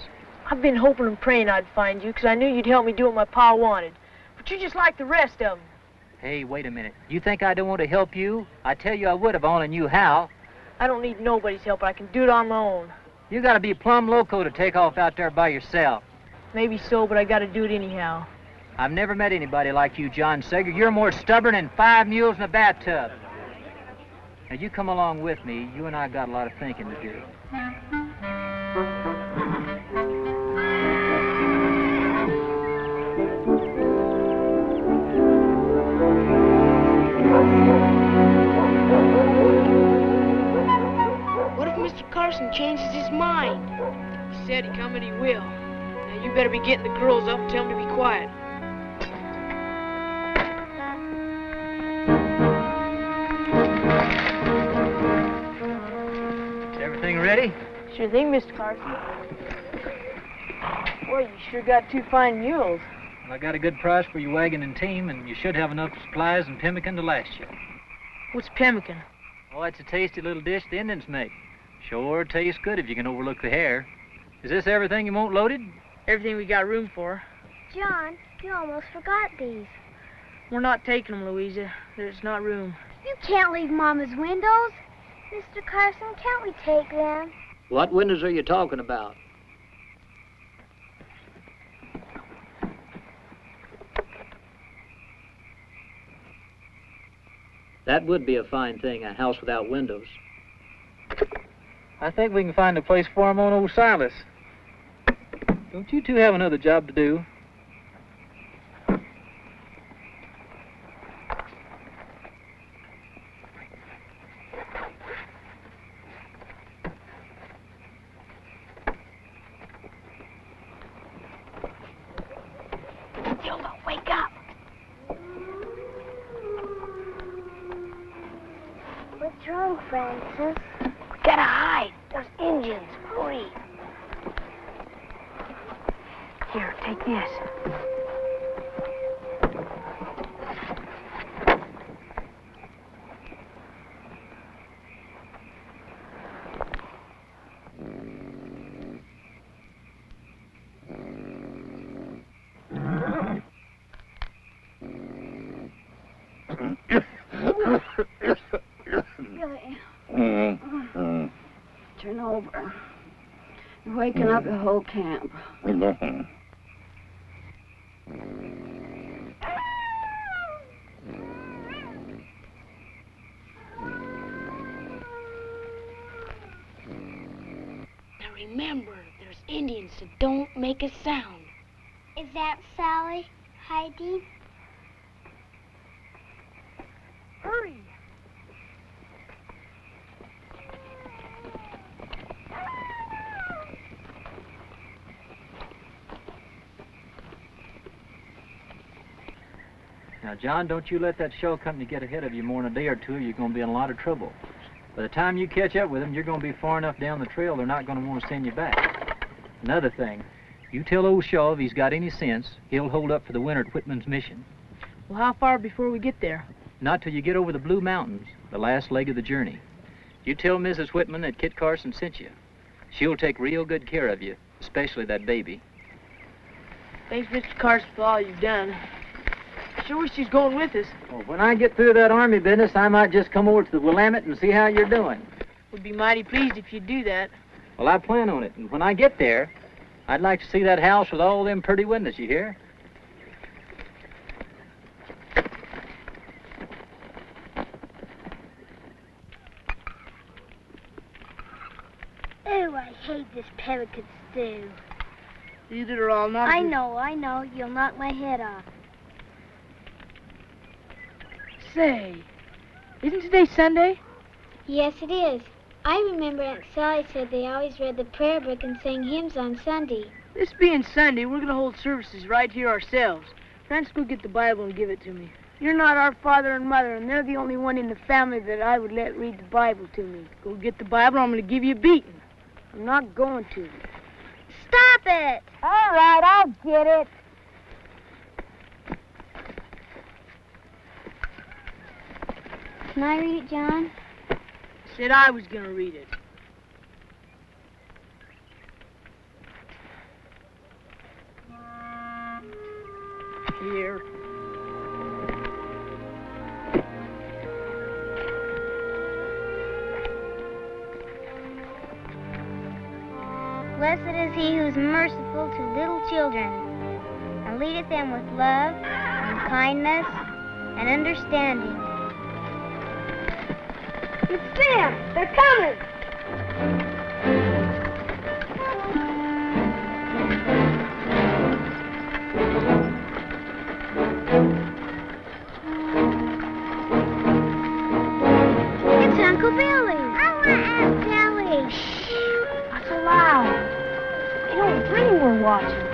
I've been hoping and praying I'd find you, because I knew you'd help me do what my pa wanted. But you're just like the rest of them. Hey, wait a minute. You think I don't want to help you? I tell you I would if I only knew how. I don't need nobody's help. I can do it on my own. You gotta be plumb loco to take off out there by yourself. Maybe so, but I gotta do it anyhow. I've never met anybody like you, John Sager. You're more stubborn than 5 mules in a bathtub. Now, you come along with me. You and I got a lot of thinking to do. What if Mr. Carson changes his mind? He said he come and he will. Now, you better be getting the girls up and tell them to be quiet. Ready? Sure thing, Mr. Carson. Boy, you sure got 2 fine mules. Well, I got a good price for your wagon and team, and you should have enough supplies and pemmican to last you. What's pemmican? Oh, it's a tasty little dish the Indians make. Sure tastes good if you can overlook the hair. Is this everything you want loaded? Everything we got room for. John, you almost forgot these. We're not taking them, Louisa. There's not room. You can't leave Mama's windows. Mr. Carson, can't we take them? What windows are you talking about? That would be a fine thing, a house without windows. I think we can find a place for him on old Silas. Don't you two have another job to do? What's wrong, Francis? We gotta hide. Those Indians. Hurry. Here, take this. Turn over. You're waking up the whole camp. Now remember, there's Indians, so don't make a sound. Is that Sally hiding? Hurry. Now, John, don't you let that show company get ahead of you more than a day or two, or you're going to be in a lot of trouble. By the time you catch up with them, you're going to be far enough down the trail, they're not going to want to send you back. Another thing, you tell old Shaw if he's got any sense, he'll hold up for the winter at Whitman's mission. Well, how far before we get there? Not till you get over the Blue Mountains, the last leg of the journey. You tell Mrs. Whitman that Kit Carson sent you. She'll take real good care of you, especially that baby. Thanks, Mr. Carson, for all you've done. I sure wish she's going with us. Well, when I get through that army business, I might just come over to the Willamette and see how you're doing. Would be mighty pleased if you'd do that. Well, I plan on it, and when I get there, I'd like to see that house with all them pretty windows, you hear? Oh, I hate this pelican stew. Eat it or I'll knock I you. know. You'll knock my head off. Say, isn't today Sunday? Yes, it is. I remember Aunt Sally said they always read the prayer book and sang hymns on Sunday. This being Sunday, we're going to hold services right here ourselves. Francis, go get the Bible and give it to me. You're not our father and mother, and they're the only one in the family that I would let read the Bible to me. Go get the Bible, or I'm going to give you a beating. I'm not going to. Stop it! All right, I'll get it. Can I read it, John? Said I was going to read it. Here. Blessed is he who is merciful to little children, and leadeth them with love, and kindness, and understanding. It's them! They're coming! It's Uncle Billy! I want Aunt Sally! Shh! Not so loud. They don't dream we're watching.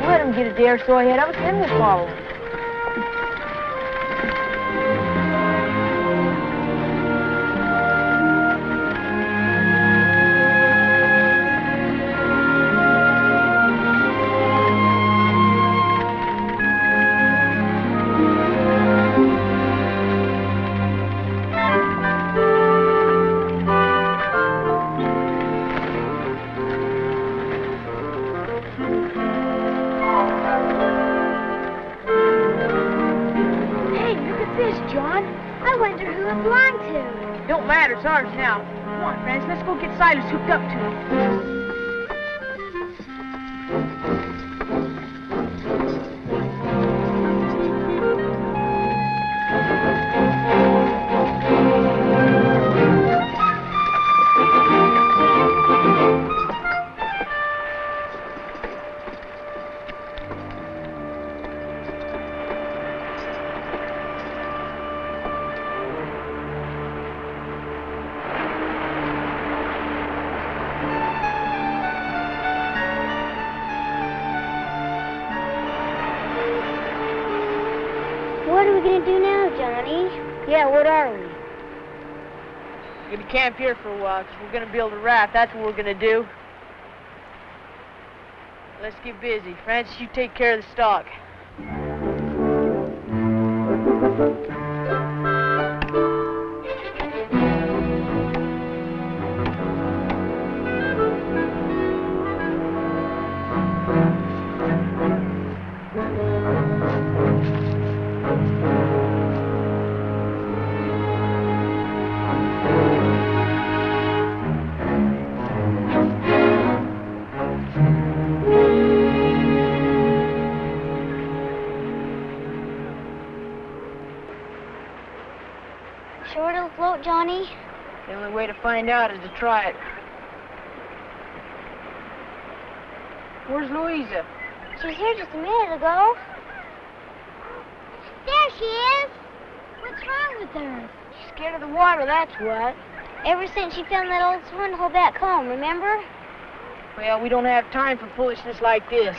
Let them get a day or so ahead of us, then we'll follow them. Don't matter, it's ours now. Come on, friends, let's go get Silas hooked up to it. What are we going to do now, Johnny? Yeah, what are we? We're gonna camp here for a while, 'cause we're gonna build a raft. That's what we're gonna do. Let's get busy. Francis, you take care of the stock. Sure it'll float, Johnny? The only way to find out is to try it. Where's Louisa? She was here just a minute ago. There she is! What's wrong with her? She's scared of the water, that's what. Ever since she found that old swimming hole back home, remember? Well, we don't have time for foolishness like this.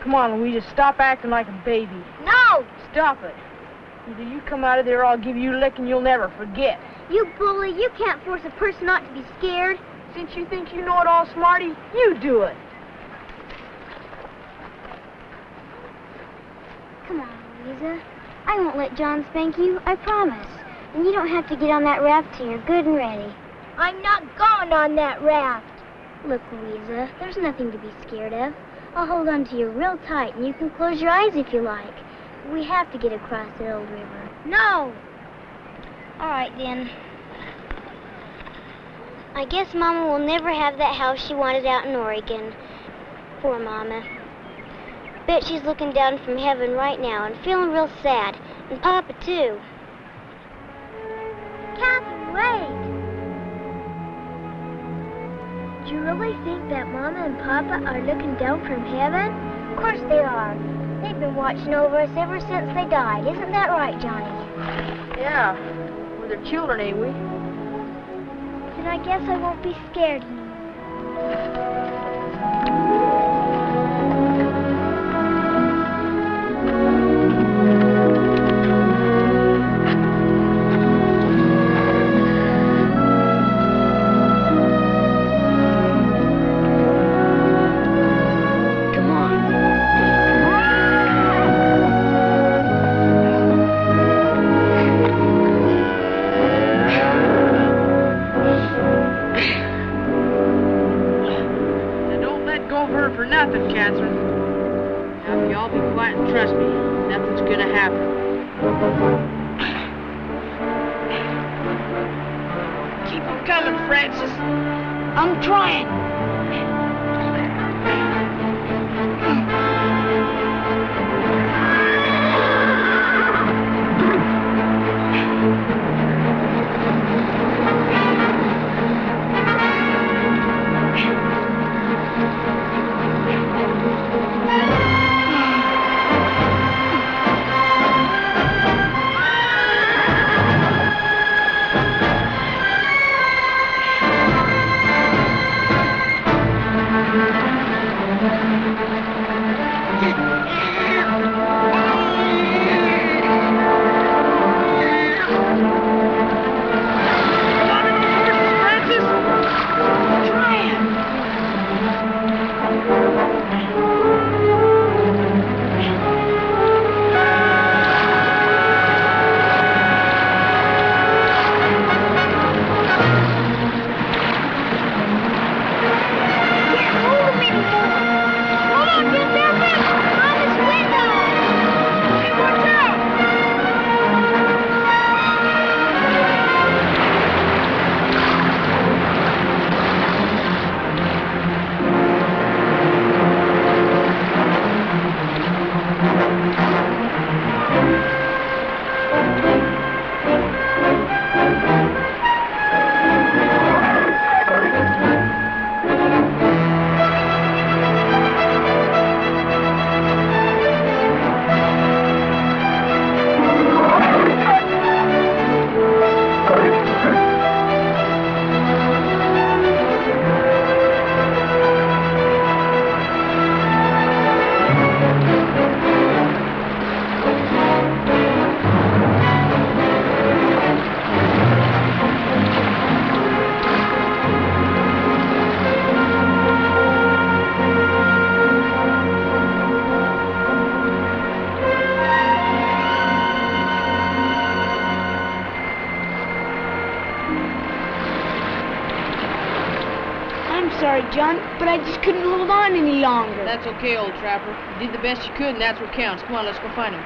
Come on, Louisa, stop acting like a baby. No! Stop it. Either you come out of there or I'll give you a licking you'll never forget. You bully, you can't force a person not to be scared. Since you think you know it all, Smarty, you do it. Come on, Louisa. I won't let John spank you, I promise. And you don't have to get on that raft till you're good and ready. I'm not going on that raft. Look, Louisa, there's nothing to be scared of. I'll hold on to you real tight, and you can close your eyes if you like. We have to get across the old river. No! All right, then. I guess Mama will never have that house she wanted out in Oregon. Poor Mama. Bet she's looking down from heaven right now and feeling real sad. And Papa, too. Kathy, wait! Do you really think that Mama and Papa are looking down from heaven? Of course they are. They've been watching over us ever since they died. Isn't that right, Johnny? Yeah, we're their children, ain't we? Then I guess I won't be scared anymore. sorry, John, but I just couldn't hold on any longer. That's okay, old trapper. You did the best you could, and that's what counts. Come on, let's go find him.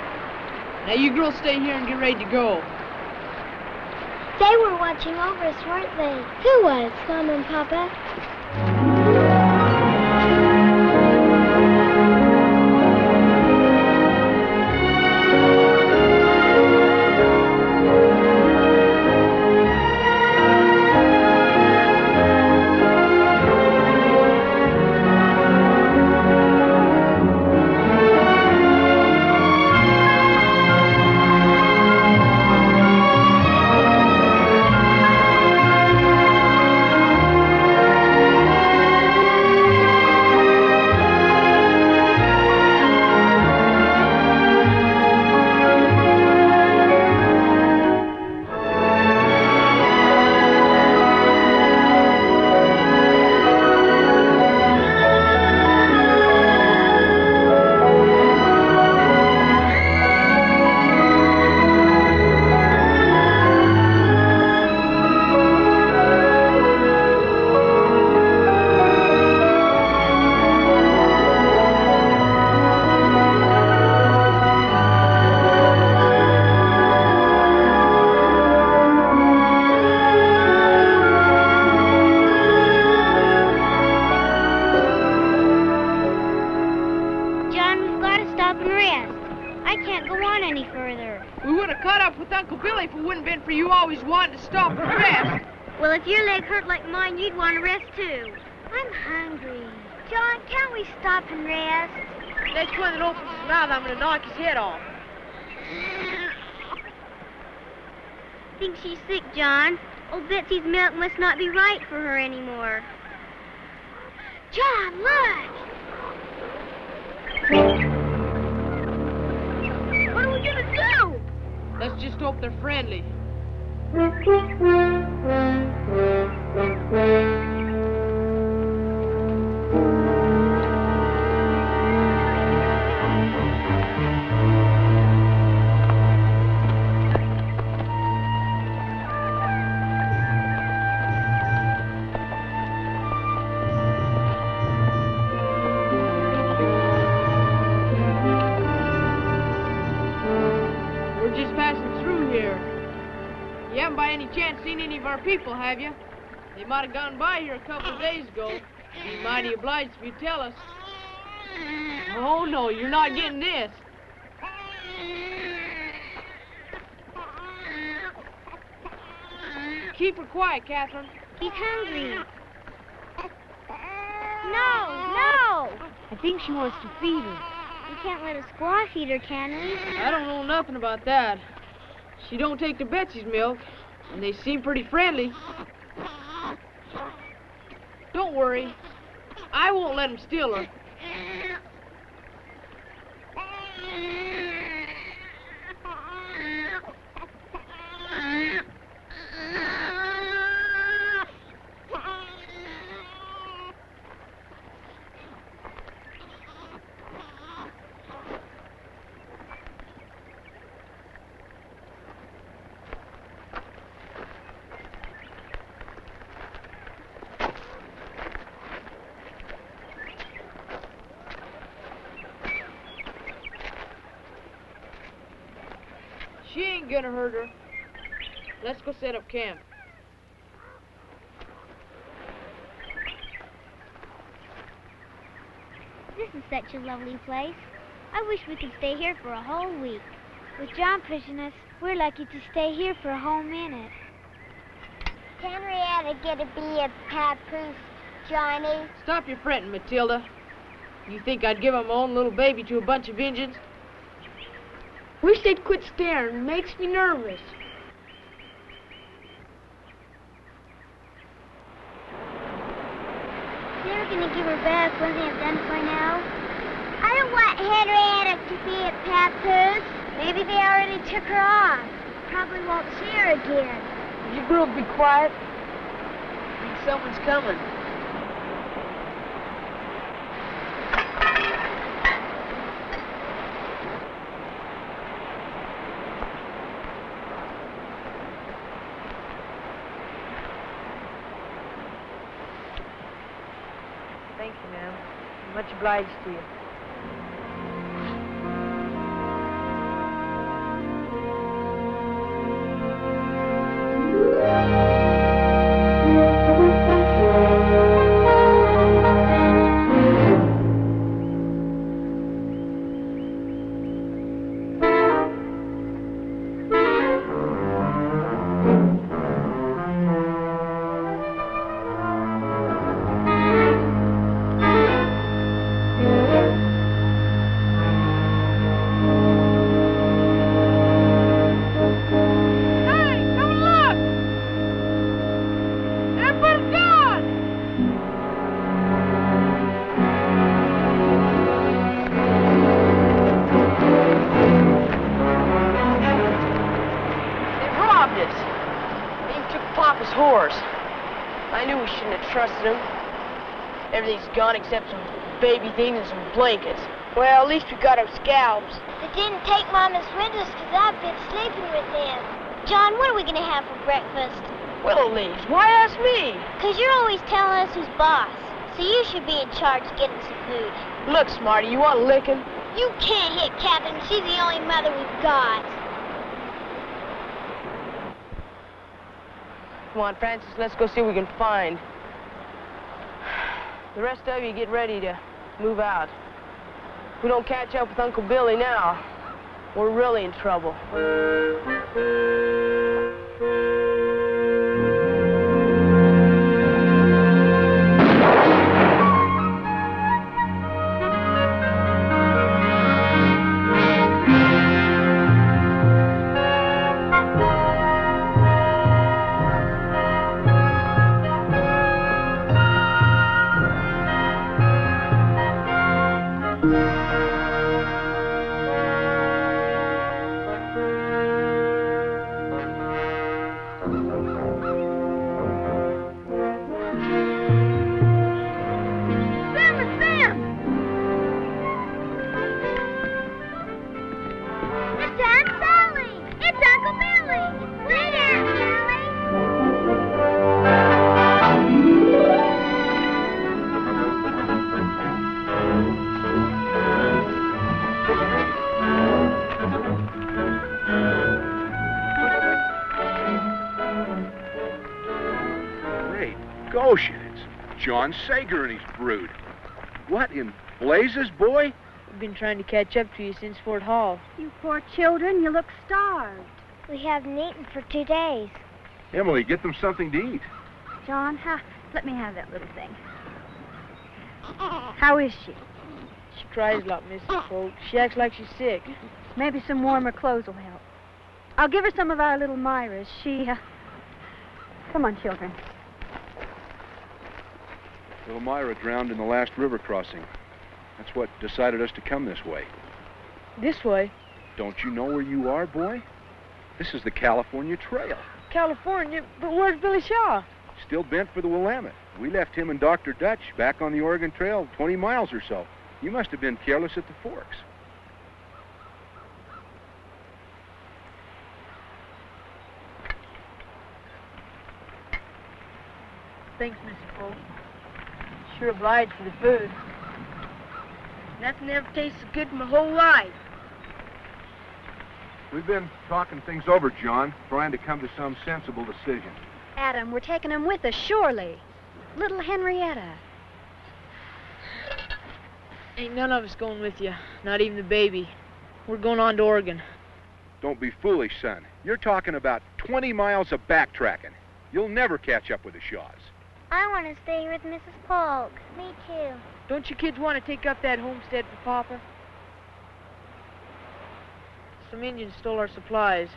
Now, you girls stay here and get ready to go. They were watching over us, weren't they? Who was? Mama and Papa. Well, if your leg hurt like mine, you'd want to rest too. I'm hungry. John, can't we stop and rest? Next one that opens his mouth, I'm going to knock his head off. Think she's sick, John. Old Betsy's milk must not be right for her anymore. John, look! What are we going to do? Let's just hope they're friendly. We're just passing through here. You haven't by any chance seen any of our people, have you? They might have gone by here a couple of days ago. Be mighty obliged if you tell us. Oh, no, you're not getting this. Keep her quiet, Catherine. He's hungry. No! I think she wants to feed her. We can't let a squaw feed her, can we? I don't know nothing about that. She don't take to Betsy's milk, and they seem pretty friendly. Don't worry. I won't let them steal her. She ain't gonna hurt her. Let's go set up camp. This is such a lovely place. I wish we could stay here for a whole week. With John pushing us, we're lucky to stay here for a whole minute. Henrietta get to be a papoose, Johnny. Stop your fretting, Matilda. You think I'd give my own little baby to a bunch of Injuns? Wish they'd quit staring. Makes me nervous. They were going to give her back when they have done for now. I don't want Henrietta to be a papoose. Maybe they already took her off. Probably won't see her again. Would you girls be quiet? I think someone's coming. Thank you, ma'am. Much obliged to you. Everything's gone except some baby things and some blankets. Well, at least we got our scalps. They didn't take Mama's windows because I've been sleeping with them. John, what are we going to have for breakfast? Willow leaves. Why ask me? Because you're always telling us who's boss. So you should be in charge of getting some food. Look, Smarty, you want licking? You can't hit Catherine. She's the only mother we've got. Come on, Francis, let's go see what we can find. The rest of you get ready to move out. If we don't catch up with Uncle Billy now, we're really in trouble. John Sager and his brood. What in blazes, boy? We've been trying to catch up to you since Fort Hall. You poor children, you look starved. We haven't eaten for 2 days. Emily, get them something to eat. John, let me have that little thing. How is she? She cries a lot, Mrs. Polk. She acts like she's sick. Maybe some warmer clothes will help. I'll give her some of our little Myra's. Come on, children. Little Myra drowned in the last river crossing. That's what decided us to come this way. This way? Don't you know where you are, boy? This is the California Trail. California? But where's Billy Shaw? Still bent for the Willamette. We left him and Dr. Dutch back on the Oregon Trail 20 miles or so. You must have been careless at the forks. Thanks, Mr. Polk. Sure obliged for the food. Nothing ever tastes so good in my whole life. We've been talking things over, John, trying to come to some sensible decision. Adam, we're taking him with us, surely. Little Henrietta. Ain't none of us going with you, not even the baby. We're going on to Oregon. Don't be foolish, son. You're talking about 20 miles of backtracking. You'll never catch up with the Shaws. I want to stay with Mrs. Polk. Me too. Don't you kids want to take up that homestead for Papa? Some Indians stole our supplies.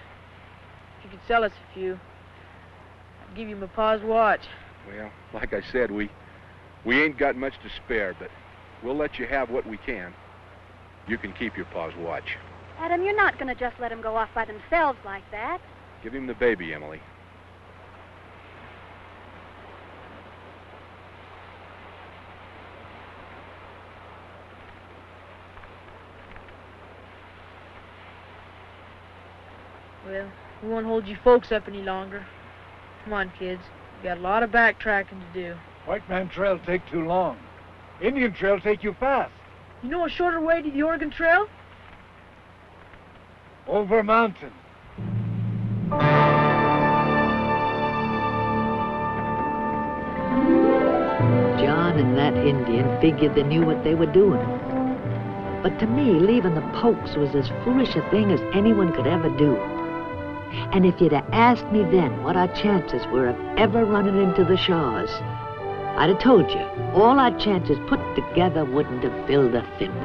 If you could sell us a few, I'd give you my pa's watch. Well, like I said, we ain't got much to spare, but we'll let you have what we can. You can keep your pa's watch. Adam, you're not going to just let them go off by themselves like that. Give him the baby, Emily. Well, we won't hold you folks up any longer. Come on, kids. We got a lot of backtracking to do. White Man Trail take too long. Indian trail take you fast. You know a shorter way to the Oregon Trail? Over mountain. John and that Indian figured they knew what they were doing. But to me, leaving the Pokes was as foolish a thing as anyone could ever do. And if you'd have asked me then what our chances were of ever running into the Shaws, I'd have told you all our chances put together wouldn't have filled a thimble.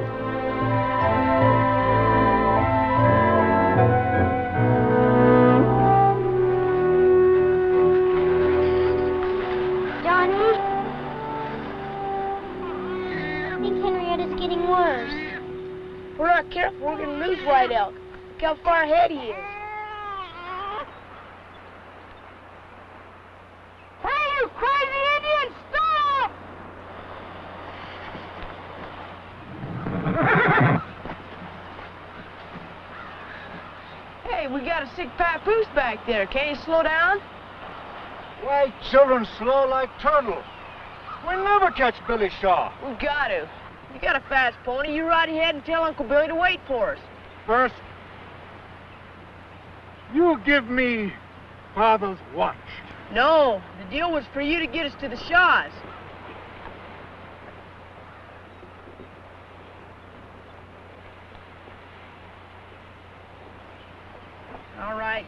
Johnny? I think Henrietta's getting worse. If we're not careful, we're going to lose White Elk. Look how far ahead he is. Hey, you crazy Indian, stop! Hey, we got a sick papoose back there. Can't you slow down? Why, children slow like turtles. We'll never catch Billy Shaw. We got to. You got a fast pony. You ride ahead and tell Uncle Billy to wait for us. First, you give me Father's watch. No, the deal was for you to get us to the Shaws. All right.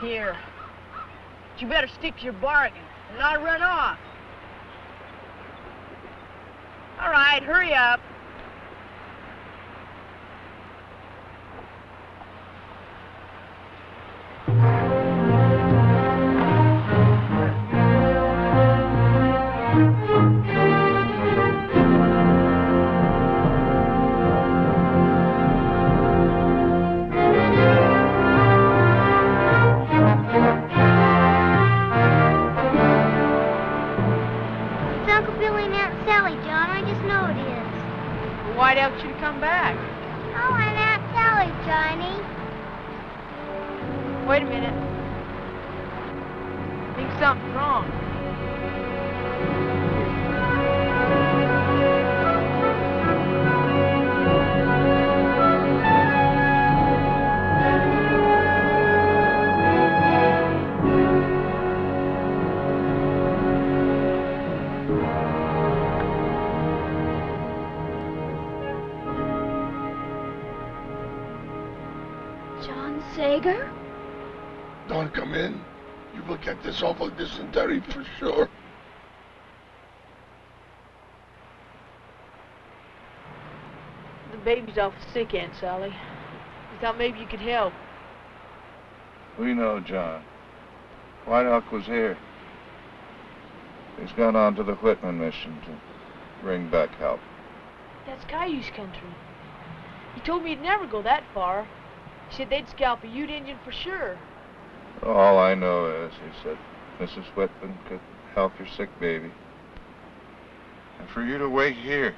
Here. But you better stick to your bargain and not run off. All right, hurry up. It's Uncle Billy and Aunt Sally, John. I just know it is. Why'd help you to come back? Oh, and Aunt Sally, Johnny. Wait a minute. I think something's wrong. John Sager? Don't come in. You will get this awful dysentery for sure. The baby's awful sick, Aunt Sally. We thought maybe you could help. We know, John. White Elk was here. He's gone on to the Whitman mission to bring back help. That's Cayuse country. He told me he'd never go that far. He said they'd scalp a Ute Indian for sure. All I know is, he said, Mrs. Whitman could help your sick baby. And for you to wait here.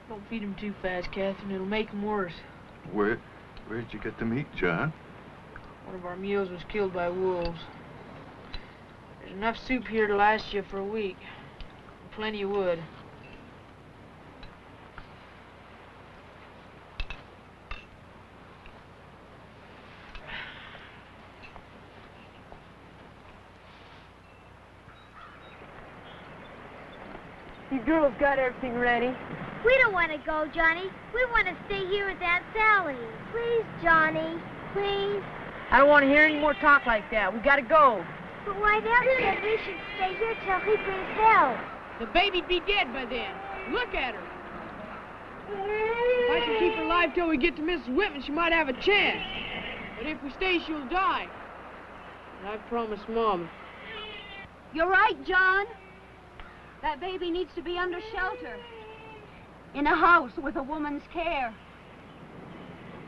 Don't feed him too fast, Catherine. It'll make him worse. Where'd you get the meat, John? One of our mules was killed by wolves. There's enough soup here to last you for a week. And plenty of wood. You girls got everything ready? We don't want to go, Johnny. We want to stay here with Aunt Sally. Please, Johnny. Please. I don't want to hear any more talk like that. We gotta go. But White Elk said we should stay here till he brings help. The baby'd be dead by then. Look at her. If I can keep her alive till we get to Mrs. Whitman, she might have a chance. But if we stay, she'll die. And I promised Mom. You're right, John. That baby needs to be under shelter. In a house with a woman's care.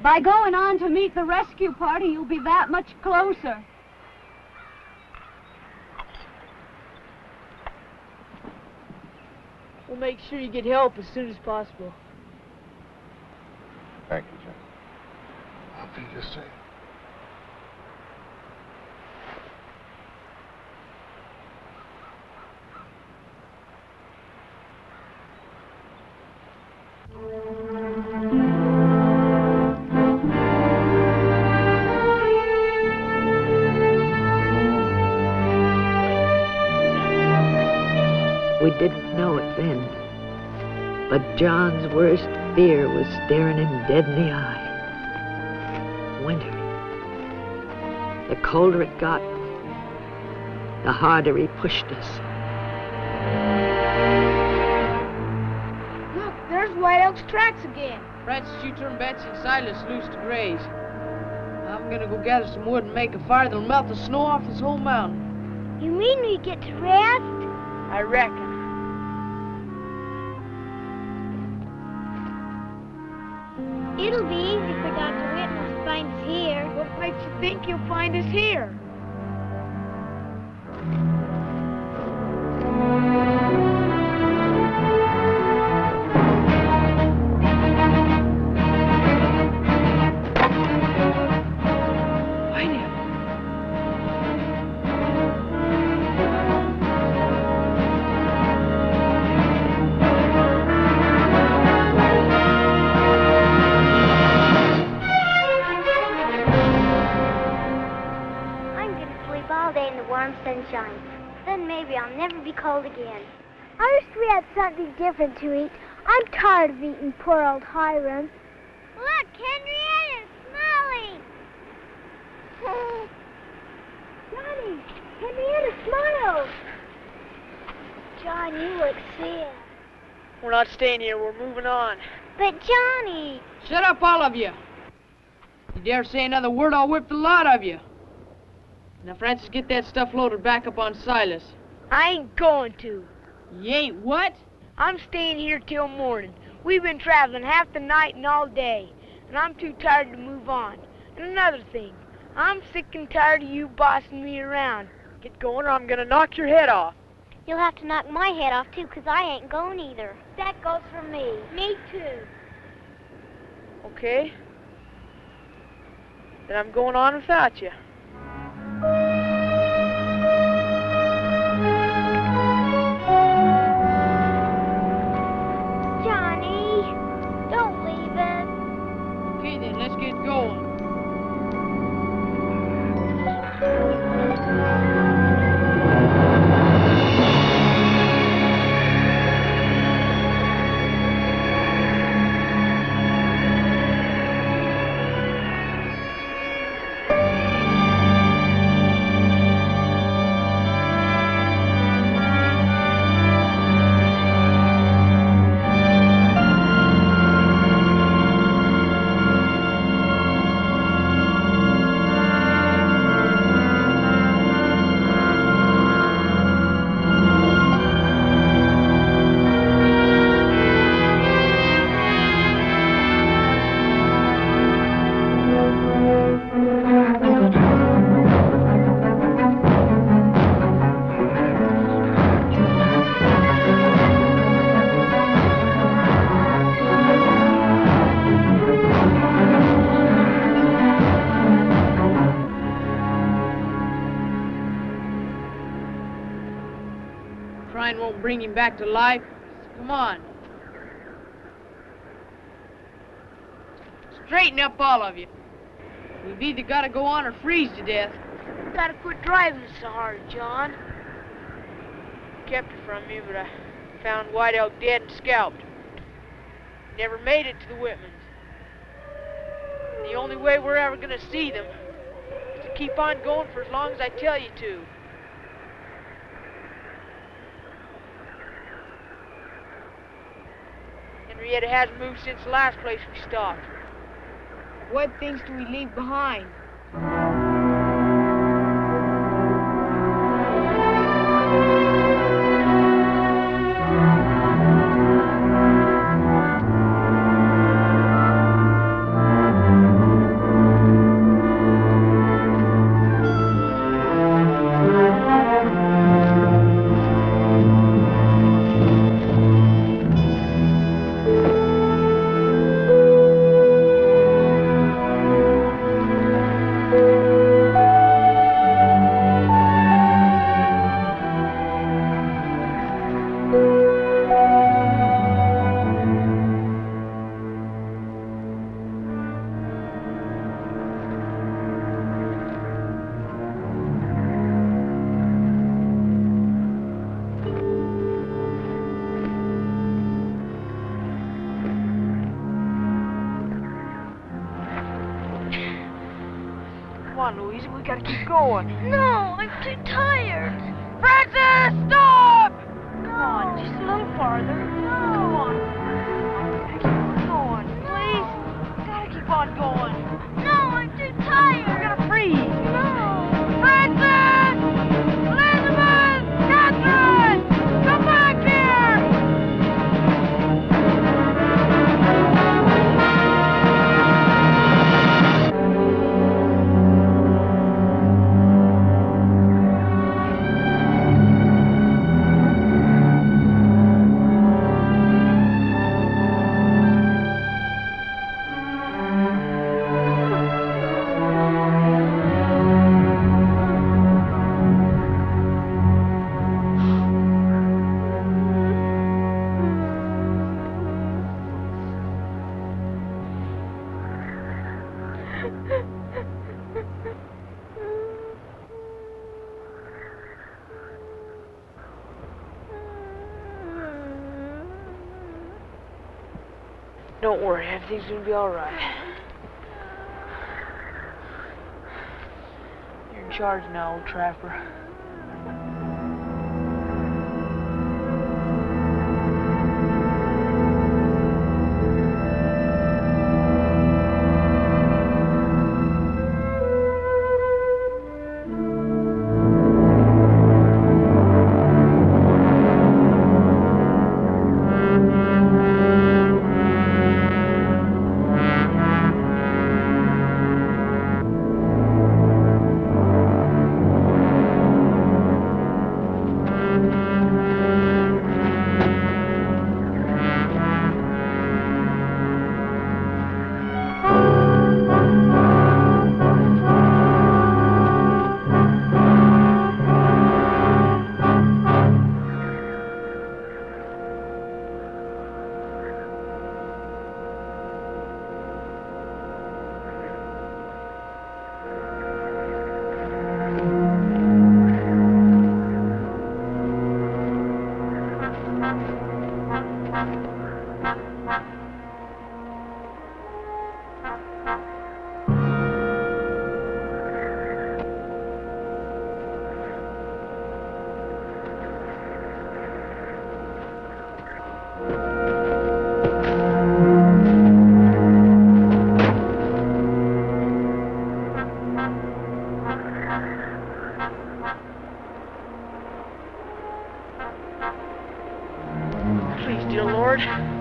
By going on to meet the rescue party, you'll be that much closer. We'll make sure you get help as soon as possible. Thank you, Jim. I'll be the same. We didn't know it then, but John's worst fear was staring him dead in the eye. Winter. The colder it got, the harder he pushed us. Look, there's White Elk's tracks again. Francis, you turn Betsy and Silas loose to graze. I'm gonna go gather some wood and make a fire that'll melt the snow off this whole mountain. You mean we get to rest? I reckon. It'll be easy for Dr. Whitman to find us here. What makes you think he'll find us here? Sunshine. Then maybe I'll never be cold again. I wish we had something different to eat. I'm tired of eating poor old Hiram. Look, Henrietta's smiling. Johnny, Henrietta smiled. John, you look sad. We're not staying here. We're moving on. But Johnny. Shut up, all of you. You dare say another word, I'll whip the lot of you. Now, Francis, get that stuff loaded back up on Silas. I ain't going to. You ain't what? I'm staying here till morning. We've been traveling half the night and all day, and I'm too tired to move on. And another thing, I'm sick and tired of you bossing me around. Get going or I'm gonna knock your head off. You'll have to knock my head off, too, 'cause I ain't going either. That goes for me. Me, too. Okay. Then I'm going on without you. Johnny, don't leave us. Okay, then, let's get going. Crying won't bring him back to life. Come on. Straighten up, all of you. We've either got to go on or freeze to death. Gotta quit driving so hard, John. Kept her from me, but I found White Elk dead and scalped. Never made it to the Whitmans. The only way we're ever gonna see them is to keep on going for as long as I tell you to. Henrietta hasn't moved since the last place we stopped. What things do we leave behind? Come on, Louisa, we gotta keep going. No, I'm too tired. Francis, stop! Come on, just a little farther. Come on. Keep on going, please. Gotta keep on going. No, I'm too tired. We're gonna freeze. No. Francis! Elizabeth! Catherine! Come back here! Don't worry, everything's gonna be all right. You're in charge now, old trapper. Please, dear Lord, help me.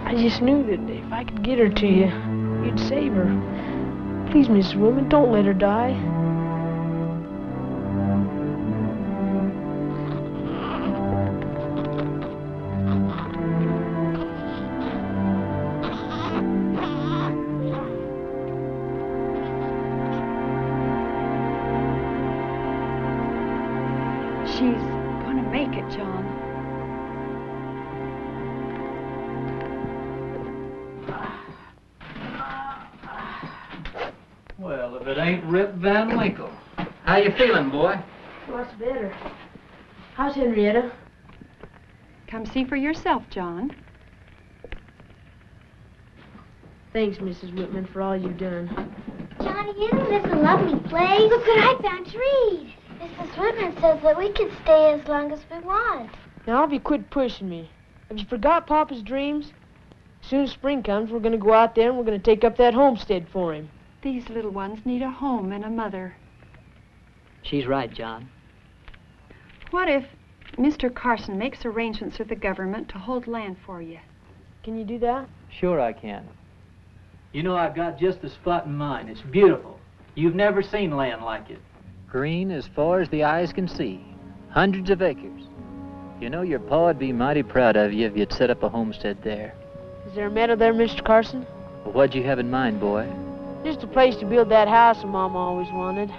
I just knew that if I could get her to you, you'd save her. Please, Mrs. Whitman, don't let her die. She's gonna make it, John. Well, if it ain't Rip Van Winkle. How you feeling, boy? What's better? How's Henrietta? Come see for yourself, John. Thanks, Mrs. Whitman, for all you've done. Johnny, isn't this a lovely place? Look what I found to read. Mrs. Whitman says that we can stay as long as we want. Now, have you quit pushing me? Have you forgot Papa's dreams? As soon as spring comes, we're going to go out there and we're going to take up that homestead for him. These little ones need a home and a mother. She's right, John. What if Mr. Carson makes arrangements with the government to hold land for you? Can you do that? Sure I can. You know, I've got just the spot in mind. It's beautiful. You've never seen land like it. Green as far as the eyes can see. Hundreds of acres. You know, your pa would be mighty proud of you if you'd set up a homestead there. Is there a meadow there, Mr. Carson? Well, what'd you have in mind, boy? Just a place to build that house Mama always wanted.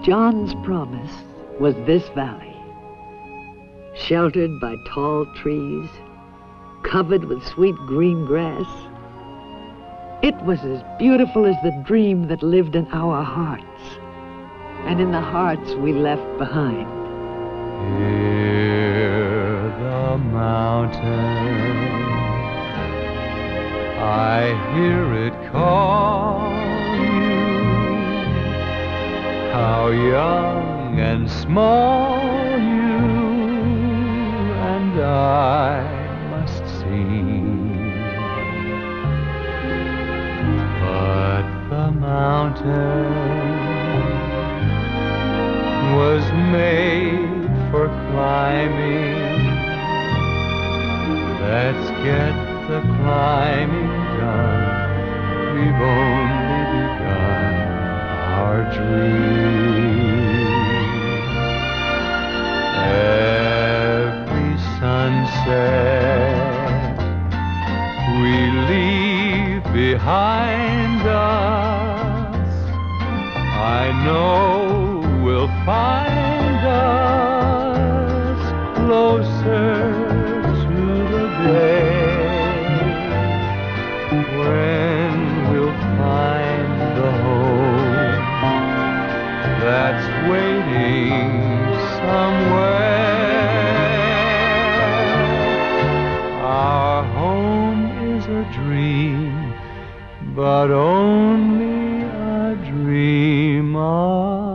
John's promise was this valley, sheltered by tall trees, covered with sweet green grass. It was as beautiful as the dream that lived in our hearts, and in the hearts we left behind. Hear the mountain, I hear it call you. How young and small you and I must seem. But the mountain was made for climbing. Let's get the climbing done. We've only begun our dream. Every sunset we leave behind us, I know will find us closer to the day when we'll find the home that's waiting somewhere. Our home is a dream, but only a dream of